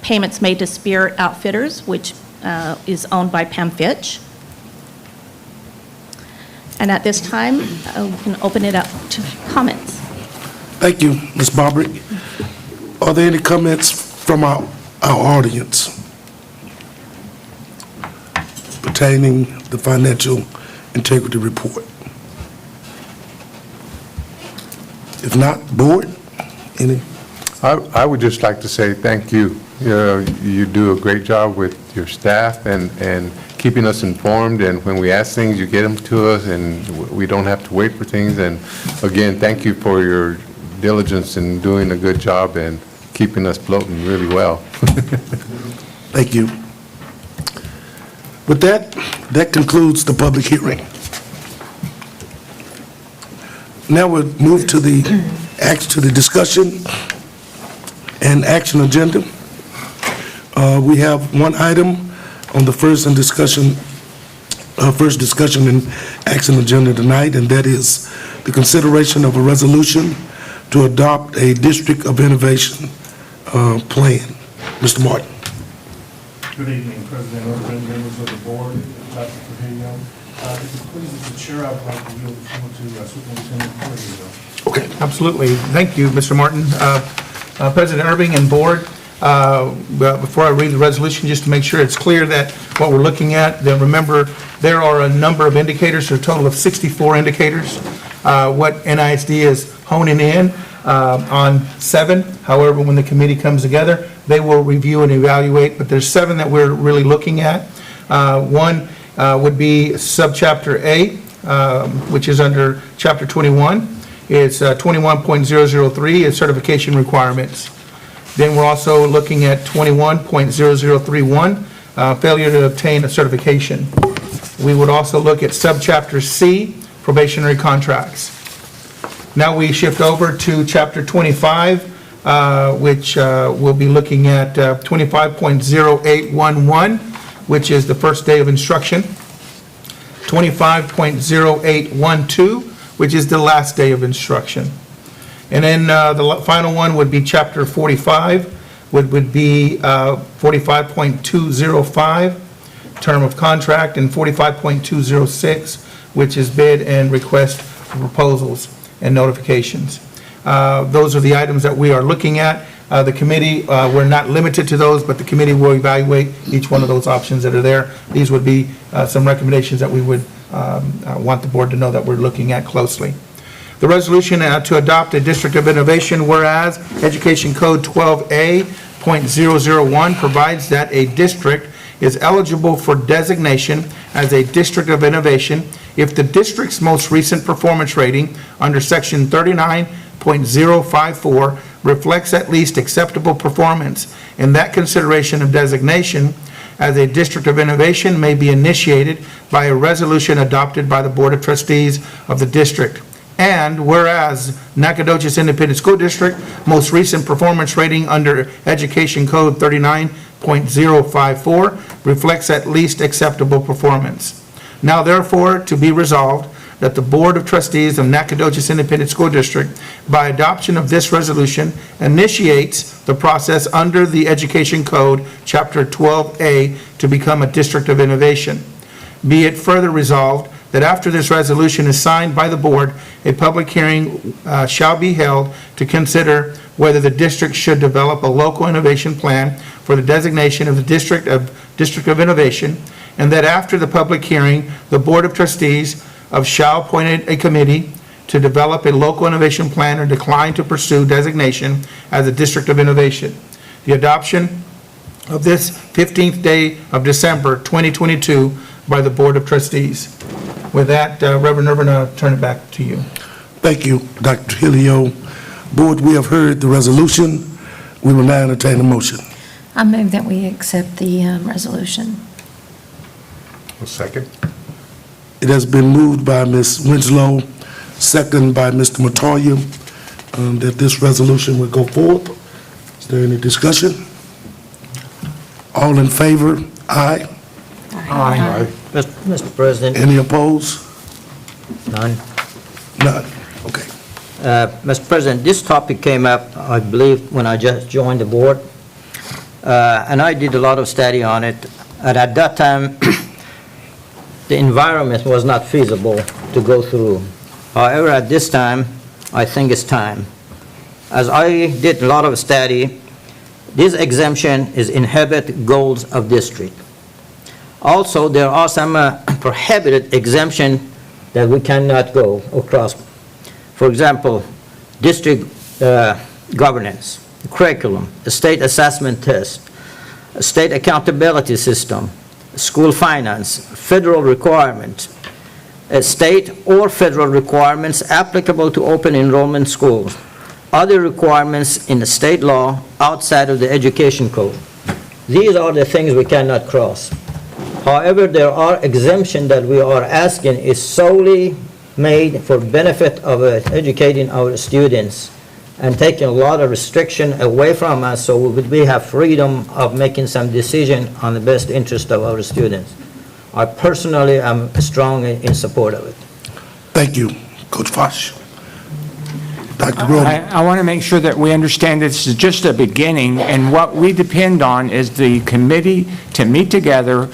payments made to Spirit Outfitters, which is owned by Pam Fitch. And at this time, we can open it up to comments. Thank you, Ms. Bobrick. Are there any comments from our audience pertaining the financial integrity report? If not, board, any? I would just like to say thank you. You do a great job with your staff and keeping us informed, and when we ask things, you get them to us, and we don't have to wait for things. And again, thank you for your diligence in doing a good job and keeping us floating really well. Thank you. With that concludes the public hearing. Now we'll move to the discussion and action agenda. We have one item on the first discussion and action agenda tonight, and that is the consideration of a resolution to adopt a District of Innovation plan. Mr. Martin. Good evening, President Urban, members of the board, Dr. Trujillo. If it pleases the chair, I would like to yield the floor to Superintendent Trujillo. Okay, absolutely. Thank you, Mr. Martin. President Irving and board, before I read the resolution, just to make sure it's clear that what we're looking at, then remember, there are a number of indicators, a total of 64 indicators. What NISD is honing in on 7. However, when the committee comes together, they will review and evaluate, but there's 7 that we're really looking at. One would be subchapter A, which is under chapter 21. It's 21.003 is certification requirements. Then we're also looking at 21.0031, failure to obtain a certification. We would also look at subchapter C, probationary contracts. Now we shift over to chapter 25, which we'll be looking at 25.0811, which is the first day of instruction. 25.0812, which is the last day of instruction. And then the final one would be chapter 45, would be 45.205, term of contract, and 45.206, which is bid and request for proposals and notifications. Those are the items that we are looking at. The committee, we're not limited to those, but the committee will evaluate each one of those options that are there. These would be some recommendations that we would want the board to know that we're looking at closely. The resolution to adopt a District of Innovation, whereas Education Code 12A.001 provides that a district is eligible for designation as a District of Innovation if the district's most recent performance rating under Section 39.054 reflects at least acceptable performance, and that consideration of designation as a District of Innovation may be initiated by a resolution adopted by the Board of Trustees of the district. And whereas Nacogdoches Independent School District most recent performance rating under Education Code 39.054 reflects at least acceptable performance. Now therefore, to be resolved that the Board of Trustees of Nacogdoches Independent School District, by adoption of this resolution, initiates the process under the Education Code, Chapter 12A, to become a District of Innovation. Be it further resolved that after this resolution is signed by the board, a public hearing shall be held to consider whether the district should develop a local innovation plan for the designation of the District of Innovation, and that after the public hearing, the Board of Trustees shall appoint a committee to develop a local innovation plan or decline to pursue designation as a District of Innovation. The adoption of this 15th day of December 2022 by the Board of Trustees. With that, Reverend Irvin, I'll turn it back to you. Thank you, Dr. Trujillo. Board, we have heard the resolution. We will now entertain a motion. I move that we accept the resolution. A second. It has been moved by Ms. Winslow, second by Mr. Montoya, that this resolution will go forth. Is there any discussion? All in favor? Aye. Aye. Mr. President, Any opposed? none. None. Okay. Mr. President, this topic came up, I believe, when I just joined the board, and I did a lot of study on it. And at that time, the environment was not feasible to go through. However, at this time, I think it's time. As I did a lot of study, this exemption is inhibit goals of district. Also, there are some prohibited exemption that we cannot go across. For example, district governance, curriculum, a state assessment test, a state accountability system, school finance, federal requirements, state or federal requirements applicable to open enrollment schools, other requirements in the state law outside of the education code. These are the things we cannot cross. However, there are exemptions that we are asking is solely made for benefit of educating our students and taking a lot of restriction away from us so we have freedom of making some decision on the best interest of our students. I personally am strongly in support of it. Thank you, Coach Fosh. Dr. Grover. I want to make sure that we understand this is just a beginning, and what we depend on is the committee to meet together,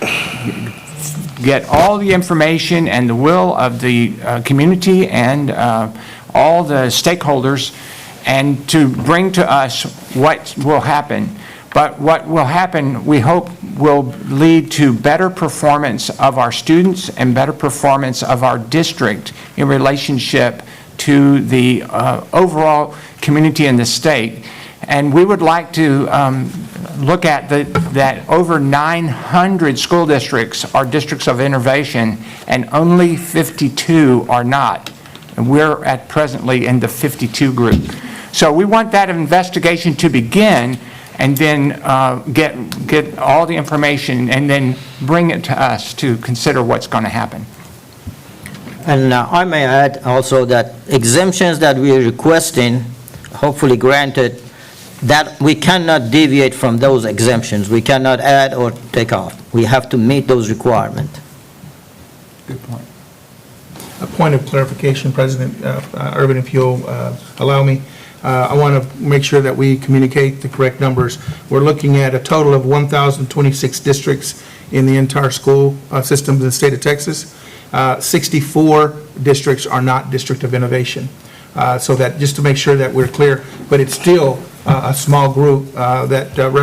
get all the information and the will of the community and all the stakeholders, and to bring to us what will happen. But what will happen, we hope, will lead to better performance of our students and better performance of our district in relationship to the overall community in the state. And we would like to look at that over 900 school districts are districts of innovation, and only 52 are not. And we're at presently in the 52 group. So we want that investigation to begin, and then get all the information, and then bring it to us to consider what's going to happen. And I may add also that exemptions that we are requesting, hopefully granted, that we cannot deviate from those exemptions. We cannot add or take off. We have to meet those requirements. Good point. A point of clarification, President Irvin, if you'll allow me. I want to make sure that we communicate the correct numbers. We're looking at a total of 1,026 districts in the entire school system in the state of Texas. 64 districts are not District of Innovation. So that, just to make sure that we're clear, but it's still a small group that Dr.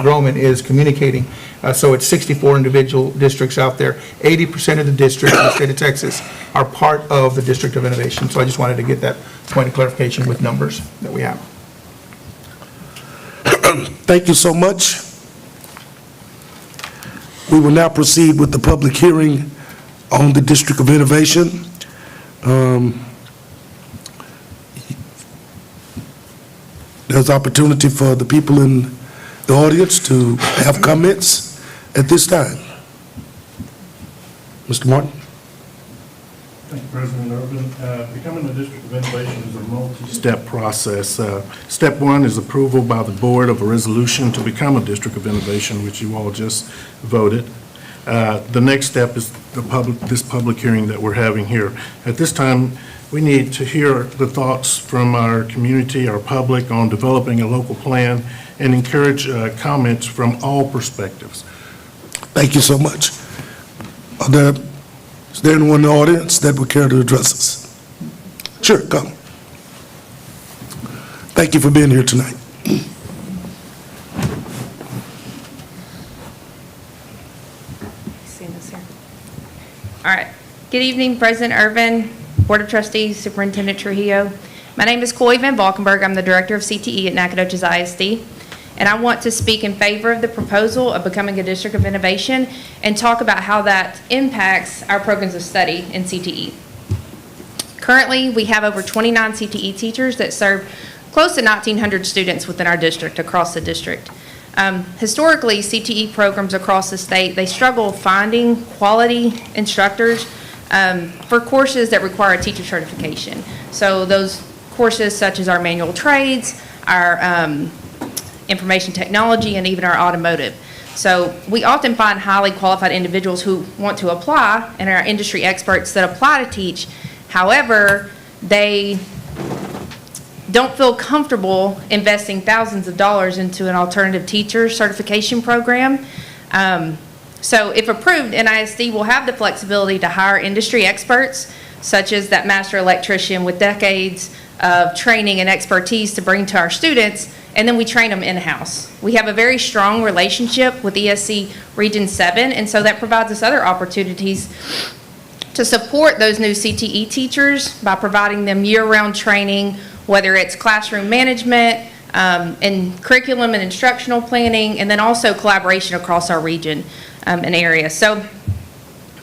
Groman is communicating. So it's 64 individual districts out there. 80% of the districts in the state of Texas are part of the District of Innovation. So I just wanted to get that point of clarification with numbers that we have. Thank you so much. We will now proceed with the public hearing on the District of Innovation. There's opportunity for the people in the audience to have comments at this time. Mr. Martin? Thank you, President Irvin. Becoming a District of Innovation is a multi-step process. Step one is approval by the board of a resolution to become a District of Innovation, which you all just voted. The next step is this public hearing that we're having here. At this time, we need to hear the thoughts from our community, our public, on developing a local plan, and encourage comments from all perspectives. Thank you so much. Is there anyone in the audience that would care to address us? Sure, come. Thank you for being here tonight. Seeing this here. All right. Good evening, President Irvin, Board of Trustees, Superintendent Trujillo. My name is Coy Van Valkenburg. I'm the Director of CTE at Nacogdoches ISD, and I want to speak in favor of the proposal of becoming a District of Innovation and talk about how that impacts our programs of study in CTE. Currently, we have over 29 CTE teachers that serve close to 1,900 students within our district, across the district. Historically, CTE programs across the state, they struggle finding quality instructors for courses that require a teacher certification. So those courses such as our manual trades, our information technology, and even our automotive. So we often find highly qualified individuals who want to apply and are industry experts that apply to teach. However, they don't feel comfortable investing thousands of dollars into an alternative teacher certification program. So if approved, NISD will have the flexibility to hire industry experts, such as that master electrician with decades of training and expertise to bring to our students, and then we train them in-house. We have a very strong relationship with ESC Region 7, and so that provides us other opportunities to support those new CTE teachers by providing them year-round training, whether it's classroom management, and curriculum and instructional planning, and then also collaboration across our region and area. So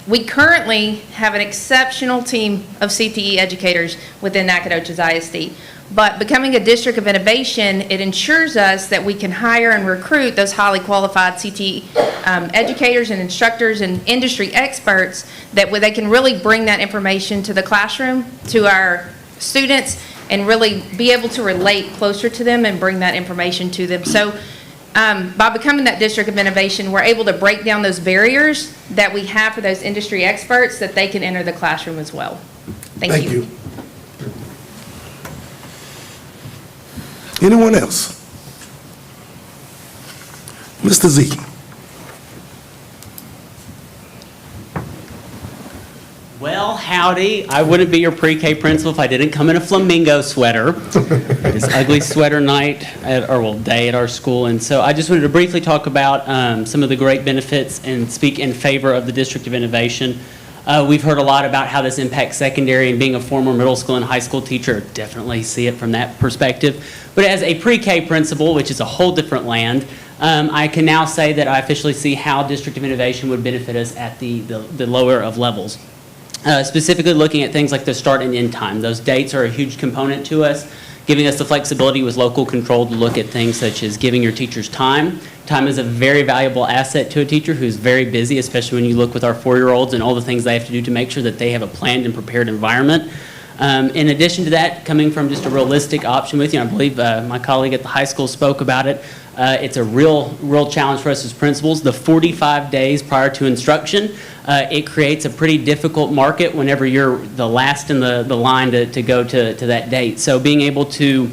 we currently have an exceptional team of CTE educators within Nacogdoches ISD, but becoming a District of Innovation, it ensures us that we can hire and recruit those highly qualified CTE educators and instructors and industry experts that they can really bring that information to the classroom, to our students, and really be able to relate closer to them and bring that information to them. So by becoming that District of Innovation, we're able to break down those barriers that we have for those industry experts that they can enter the classroom as well. Thank you. Anyone else? Mr. Z. Well, howdy. I wouldn't be your pre-K principal if I didn't come in a flamingo sweater. It's ugly sweater night, day at our school. And so I just wanted to briefly talk about some of the great benefits and speak in favor of the District of Innovation. We've heard a lot about how this impacts secondary, and being a former middle school and high school teacher, definitely see it from that perspective. But as a pre-K principal, which is a whole different land, I can now say that I officially see how District of Innovation would benefit us at the lower of levels. Specifically looking at things like the start and end time. Those dates are a huge component to us, giving us the flexibility with local control to look at things such as giving your teachers time. Time is a very valuable asset to a teacher who's very busy, especially when you look with our 4-year-olds and all the things they have to do to make sure that they have a planned and prepared environment. In addition to that, coming from just a realistic option with you, I believe my colleague at the high school spoke about it. It's a real challenge for us as principals. The 45 days prior to instruction, it creates a pretty difficult market whenever you're the last in the line to go to that date. So being able to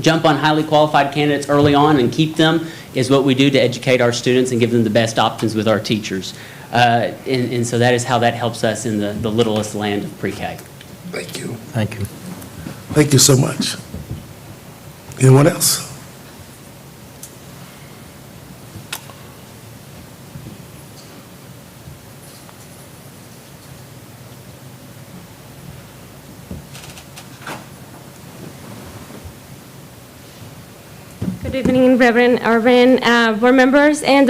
jump on highly qualified candidates early on and keep them is what we do to educate our students and give them the best options with our teachers. And so that is how that helps us in the littlest land of pre-K. Thank you. Thank you. Thank you so much. Anyone else? Good evening, Reverend Irvin, board members, and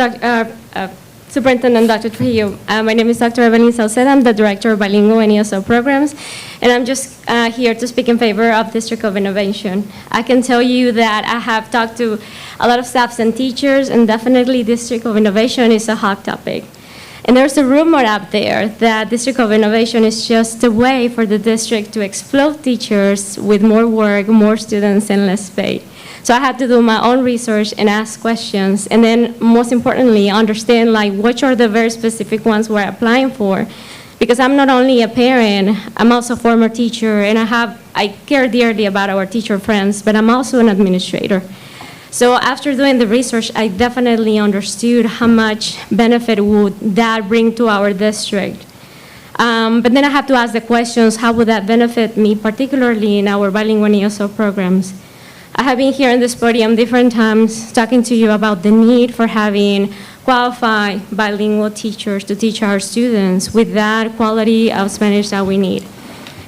Superintendent Dr. Trujillo. My name is Dr. Evelyn Salceda. I'm the Director of Bilingual and ESL Programs, and I'm just here to speak in favor of District of Innovation. I can tell you that I have talked to a lot of staffs and teachers, and definitely District of Innovation is a hot topic. And there's a rumor out there that District of Innovation is just a way for the district to explode teachers with more work, more students, and less pay. So I had to do my own research and ask questions, and then most importantly, understand which are the very specific ones we're applying for. Because I'm not only a parent, I'm also a former teacher, and I care dearly about our teacher friends, but I'm also an administrator. So after doing the research, I definitely understood how much benefit would that bring to our district. But then I have to ask the questions, how would that benefit me, particularly in our bilingual ESL programs? I have been here in this podium different times talking to you about the need for having qualified bilingual teachers to teach our students with that quality of Spanish that we need.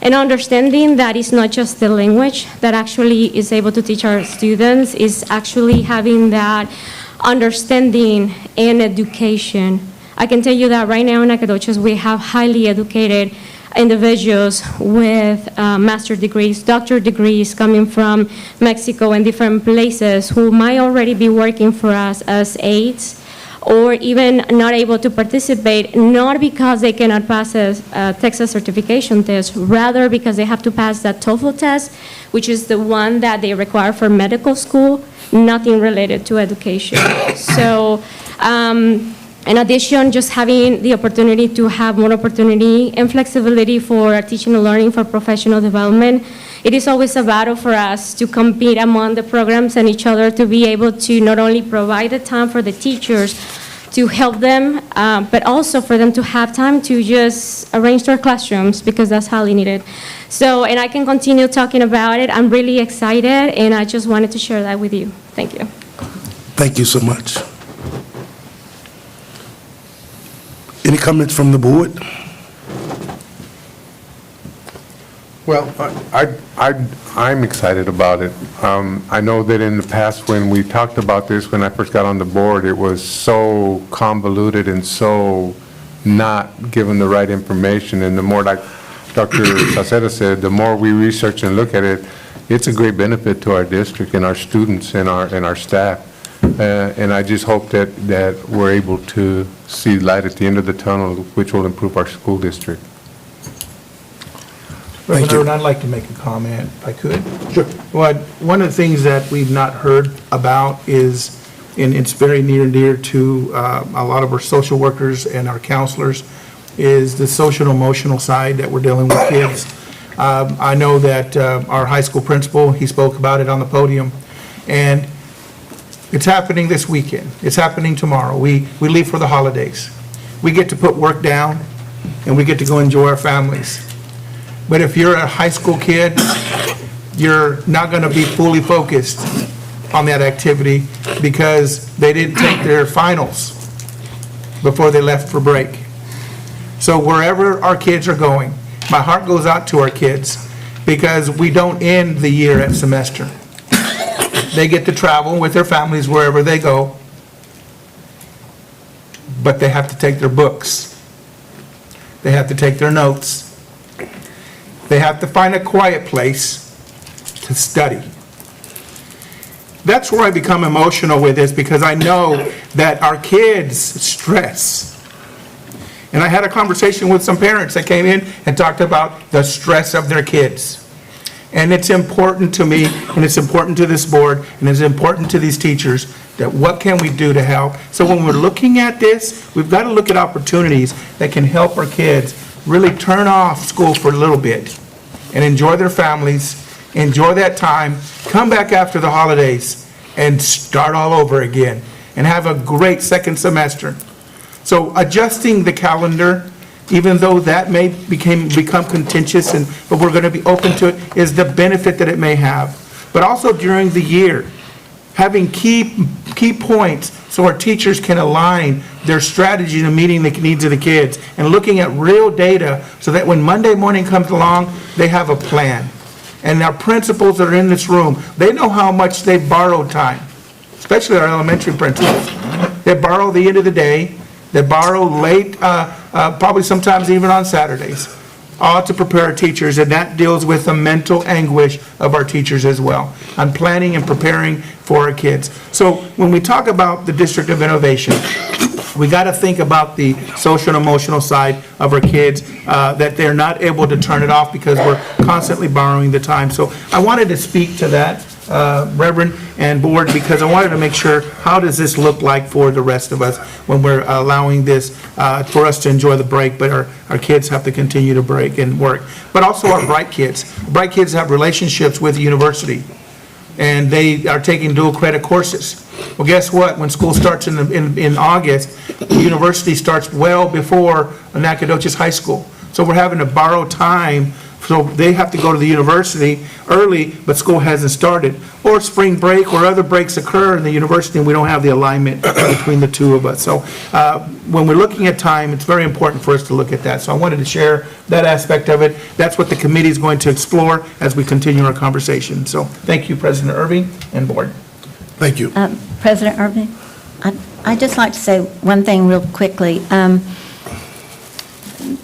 And understanding that it's not just the language that actually is able to teach our students, is actually having that understanding and education. I can tell you that right now in Nacogdoches, we have highly educated individuals with master's degrees, doctorate degrees coming from Mexico and different places who might already be working for us as aides, or even not able to participate, not because they cannot pass a Texas certification test, rather because they have to pass that TOEFL test, which is the one that they require for medical school, nothing related to education. So, in addition, just having the opportunity to have more opportunity and flexibility for teaching and learning for professional development, it is always a battle for us to compete among the programs and each other to be able to not only provide the time for the teachers to help them, but also for them to have time to just arrange their classrooms, because that's highly needed. So, and I can continue talking about it. I'm really excited, and I just wanted to share that with you. Thank you. Thank you so much. Any comments from the board? Well, I'm excited about it. I know that in the past, when we talked about this, when I first got on the board, it was so convoluted and so not given the right information. And the more, like Dr. Salceda said, the more we research and look at it, it's a great benefit to our district and our students and our staff. And I just hope that we're able to see light at the end of the tunnel, which will improve our school district. Reverend Irvin, I'd like to make a comment, if I could. Sure. One of the things that we've not heard about is, and it's very near and dear to a lot of our social workers and our counselors, is the social and emotional side that we're dealing with kids. I know that our high school principal, he spoke about it on the podium, and it's happening this weekend. It's happening tomorrow. We leave for the holidays. We get to put work down, and we get to go enjoy our families. But if you're a high school kid, you're not going to be fully focused on that activity because they didn't take their finals before they left for break. So wherever our kids are going, my heart goes out to our kids because we don't end the year at semester. They get to travel with their families wherever they go, but they have to take their books. They have to take their notes. They have to find a quiet place to study. That's where I become emotional with this, because I know that our kids stress. And I had a conversation with some parents that came in and talked about the stress of their kids. And it's important to me, and it's important to this board, and it's important to these teachers, that what can we do to help? So when we're looking at this, we've got to look at opportunities that can help our kids really turn off school for a little bit and enjoy their families, enjoy that time, come back after the holidays and start all over again and have a great second semester. So adjusting the calendar, even though that may become contentious, but we're going to be open to it, is the benefit that it may have. But also during the year, having key points so our teachers can align their strategy to meeting the needs of the kids and looking at real data so that when Monday morning comes along, they have a plan. And our principals that are in this room, they know how much they've borrowed time, especially our elementary principals. They borrow the end of the day, they borrow late, probably sometimes even on Saturdays, all to prepare our teachers, and that deals with the mental anguish of our teachers as well, on planning and preparing for our kids. So when we talk about the District of Innovation, we got to think about the social and emotional side of our kids, that they're not able to turn it off because we're constantly borrowing the time. So I wanted to speak to that, Reverend and Board, because I wanted to make sure, how does this look like for the rest of us when we're allowing this for us to enjoy the break, but our kids have to continue to break and work. But also our bright kids. Bright kids have relationships with the university, and they are taking dual credit courses. Well, guess what? When school starts in August, the university starts well before Nacogdoches High School. So we're having to borrow time, so they have to go to the university early, but school hasn't started. Or spring break or other breaks occur in the university, and we don't have the alignment between the two of us. So when we're looking at time, it's very important for us to look at that. So I wanted to share that aspect of it. That's what the committee is going to explore as we continue our conversation. So thank you, President Irving and Board. Thank you. President Irving, I'd just like to say one thing real quickly.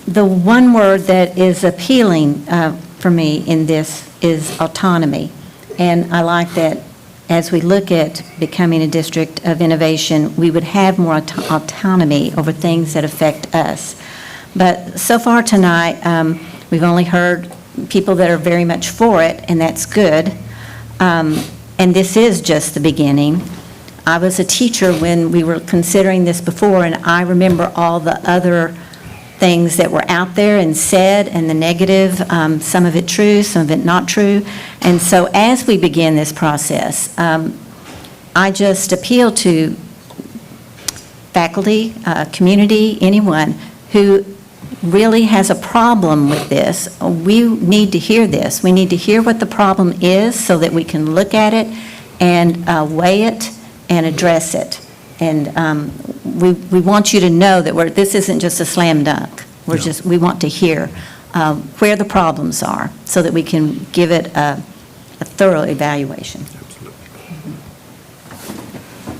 The one word that is appealing for me in this is autonomy. And I like that as we look at becoming a district of innovation, we would have more autonomy over things that affect us. But so far tonight, we've only heard people that are very much for it, and that's good. And this is just the beginning. I was a teacher when we were considering this before, and I remember all the other things that were out there and said, and the negative, some of it true, some of it not true. And so as we begin this process, I just appeal to faculty, community, anyone who really has a problem with this. We need to hear this. We need to hear what the problem is so that we can look at it and weigh it and address it. And we want you to know that this isn't just a slam dunk. We want to hear where the problems are so that we can give it a thorough evaluation.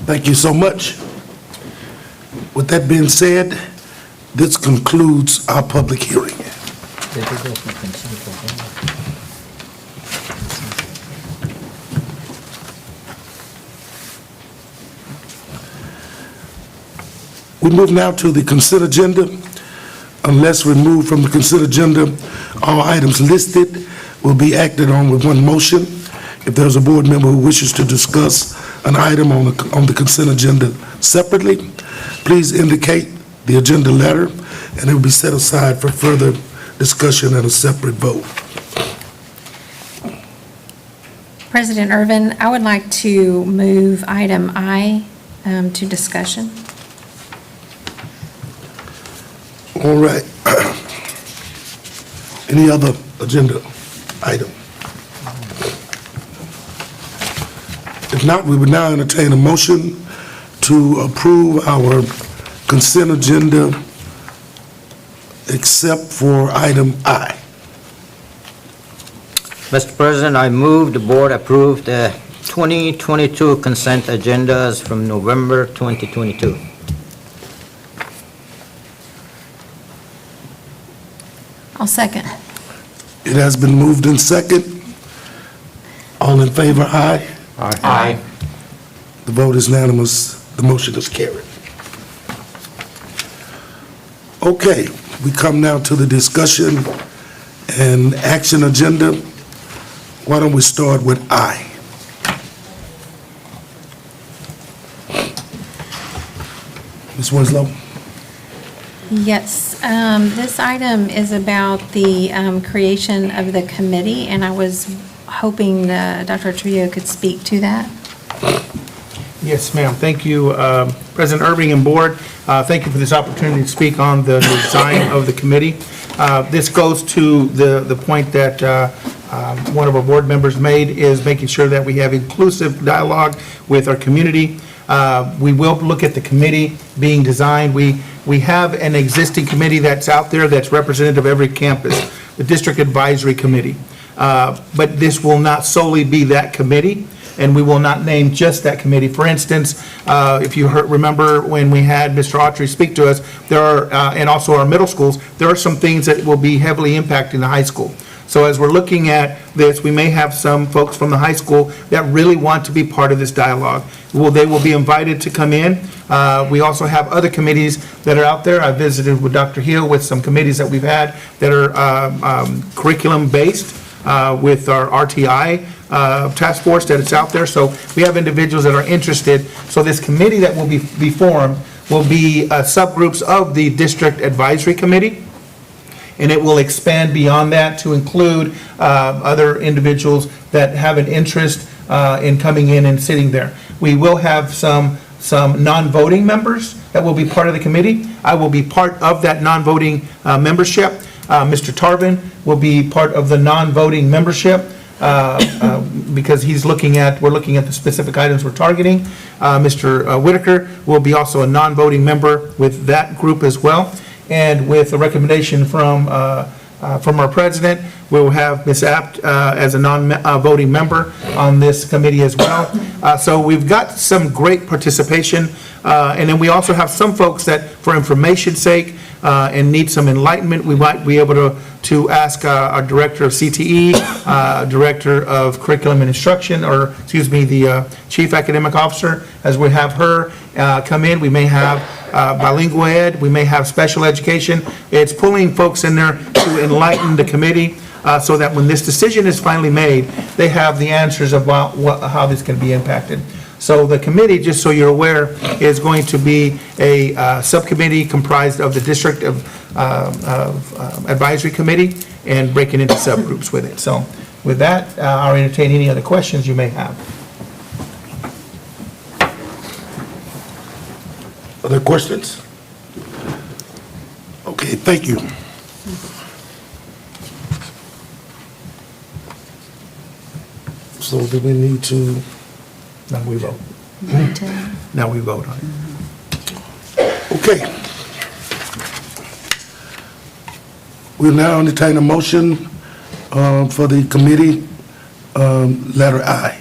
Thank you so much. With that being said, this concludes our public hearing. We move now to the consent agenda. Unless removed from the consent agenda, all items listed will be acted on with one motion. If there's a board member who wishes to discuss an item on the consent agenda separately, please indicate the agenda letter, and it will be set aside for further discussion and a separate vote. President Irvin, I would like to move item I to discussion. All right. Any other agenda item? If not, we would now entertain a motion to approve our consent agenda except for item I. Mr. President, I move the board approve the 2022 consent agendas from November 2022. I'll second. It has been moved in second. All in favor, aye? Aye. The vote is unanimous. The motion is carried. Okay, we come now to the discussion and action agenda. Why don't we start with I? Ms. Winslow? Yes, this item is about the creation of the committee, and I was hoping Dr. Trujillo could speak to that. Yes, ma'am. Thank you, President Irving and Board. Thank you for this opportunity to speak on the design of the committee. This goes to the point that one of our board members made, is making sure that we have inclusive dialogue with our community. We will look at the committee being designed. We have an existing committee that's out there that's representative of every campus, the District Advisory Committee. But this will not solely be that committee, and we will not name just that committee. For instance, if you remember when we had Mr. Autry speak to us, there are, and also our middle schools, there are some things that will be heavily impacting the high school. So as we're looking at this, we may have some folks from the high school that really want to be part of this dialogue. They will be invited to come in. We also have other committees that are out there. I visited with Dr. Hill with some committees that we've had that are curriculum-based with our RTI task force that is out there. So we have individuals that are interested. So this committee that will be formed will be subgroups of the District Advisory Committee, and it will expand beyond that to include other individuals that have an interest in coming in and sitting there. We will have some non-voting members that will be part of the committee. I will be part of that non-voting membership. Mr. Tarvin will be part of the non-voting membership because we're looking at the specific items we're targeting. Mr. Whitaker will be also a non-voting member with that group as well. And with a recommendation from our president, we will have Ms. Apt as a non-voting member on this committee as well. So we've got some great participation. And then we also have some folks that, for information's sake, and need some enlightenment, we might be able to ask our Director of CTE, Director of Curriculum and Instruction, or, excuse me, the Chief Academic Officer, as we have her come in. We may have bilingual ed, we may have special education. It's pulling folks in there to enlighten the committee so that when this decision is finally made, they have the answers about how this can be impacted. So the committee, just so you're aware, is going to be a subcommittee comprised of the District of Advisory Committee and breaking into subgroups with it. So with that, I'll entertain any other questions you may have. Other questions? Okay, thank you. So do we need to? Now we vote. Now we vote on it. Okay. We'll now entertain a motion for the committee, letter I.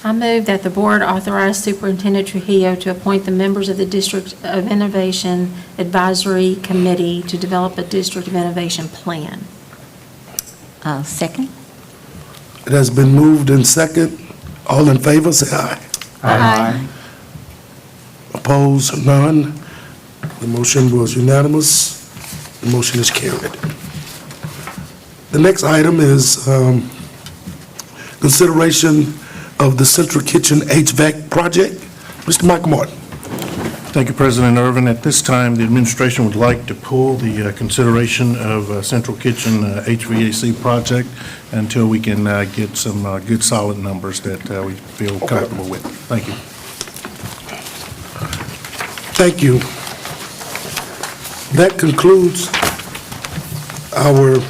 I move that the board authorize Superintendent Trujillo to appoint the members of the District of Innovation Advisory Committee to develop a District of Innovation plan. Second. It has been moved in second. All in favor, say aye. Aye. Opposed, none. The motion was unanimous. The motion is carried. The next item is consideration of the Central Kitchen HVAC project. Mr. Michael Martin. Thank you, President Irvin. At this time, the administration would like to pull the consideration of Central Kitchen HVAC project until we can get some good, solid numbers that we feel comfortable with. Thank you. Thank you. That concludes our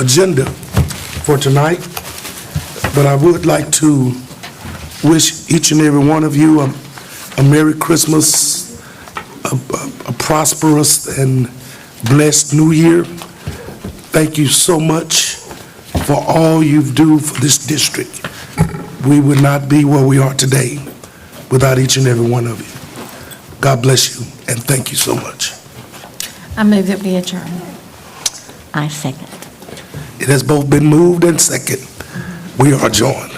agenda for tonight, but I would like to wish each and every one of you a Merry Christmas, a prosperous and blessed New Year. Thank you so much for all you've done for this district. We would not be where we are today without each and every one of you. God bless you, and thank you so much. I move that we adjourn. I second. It has both been moved and second. We are adjourned.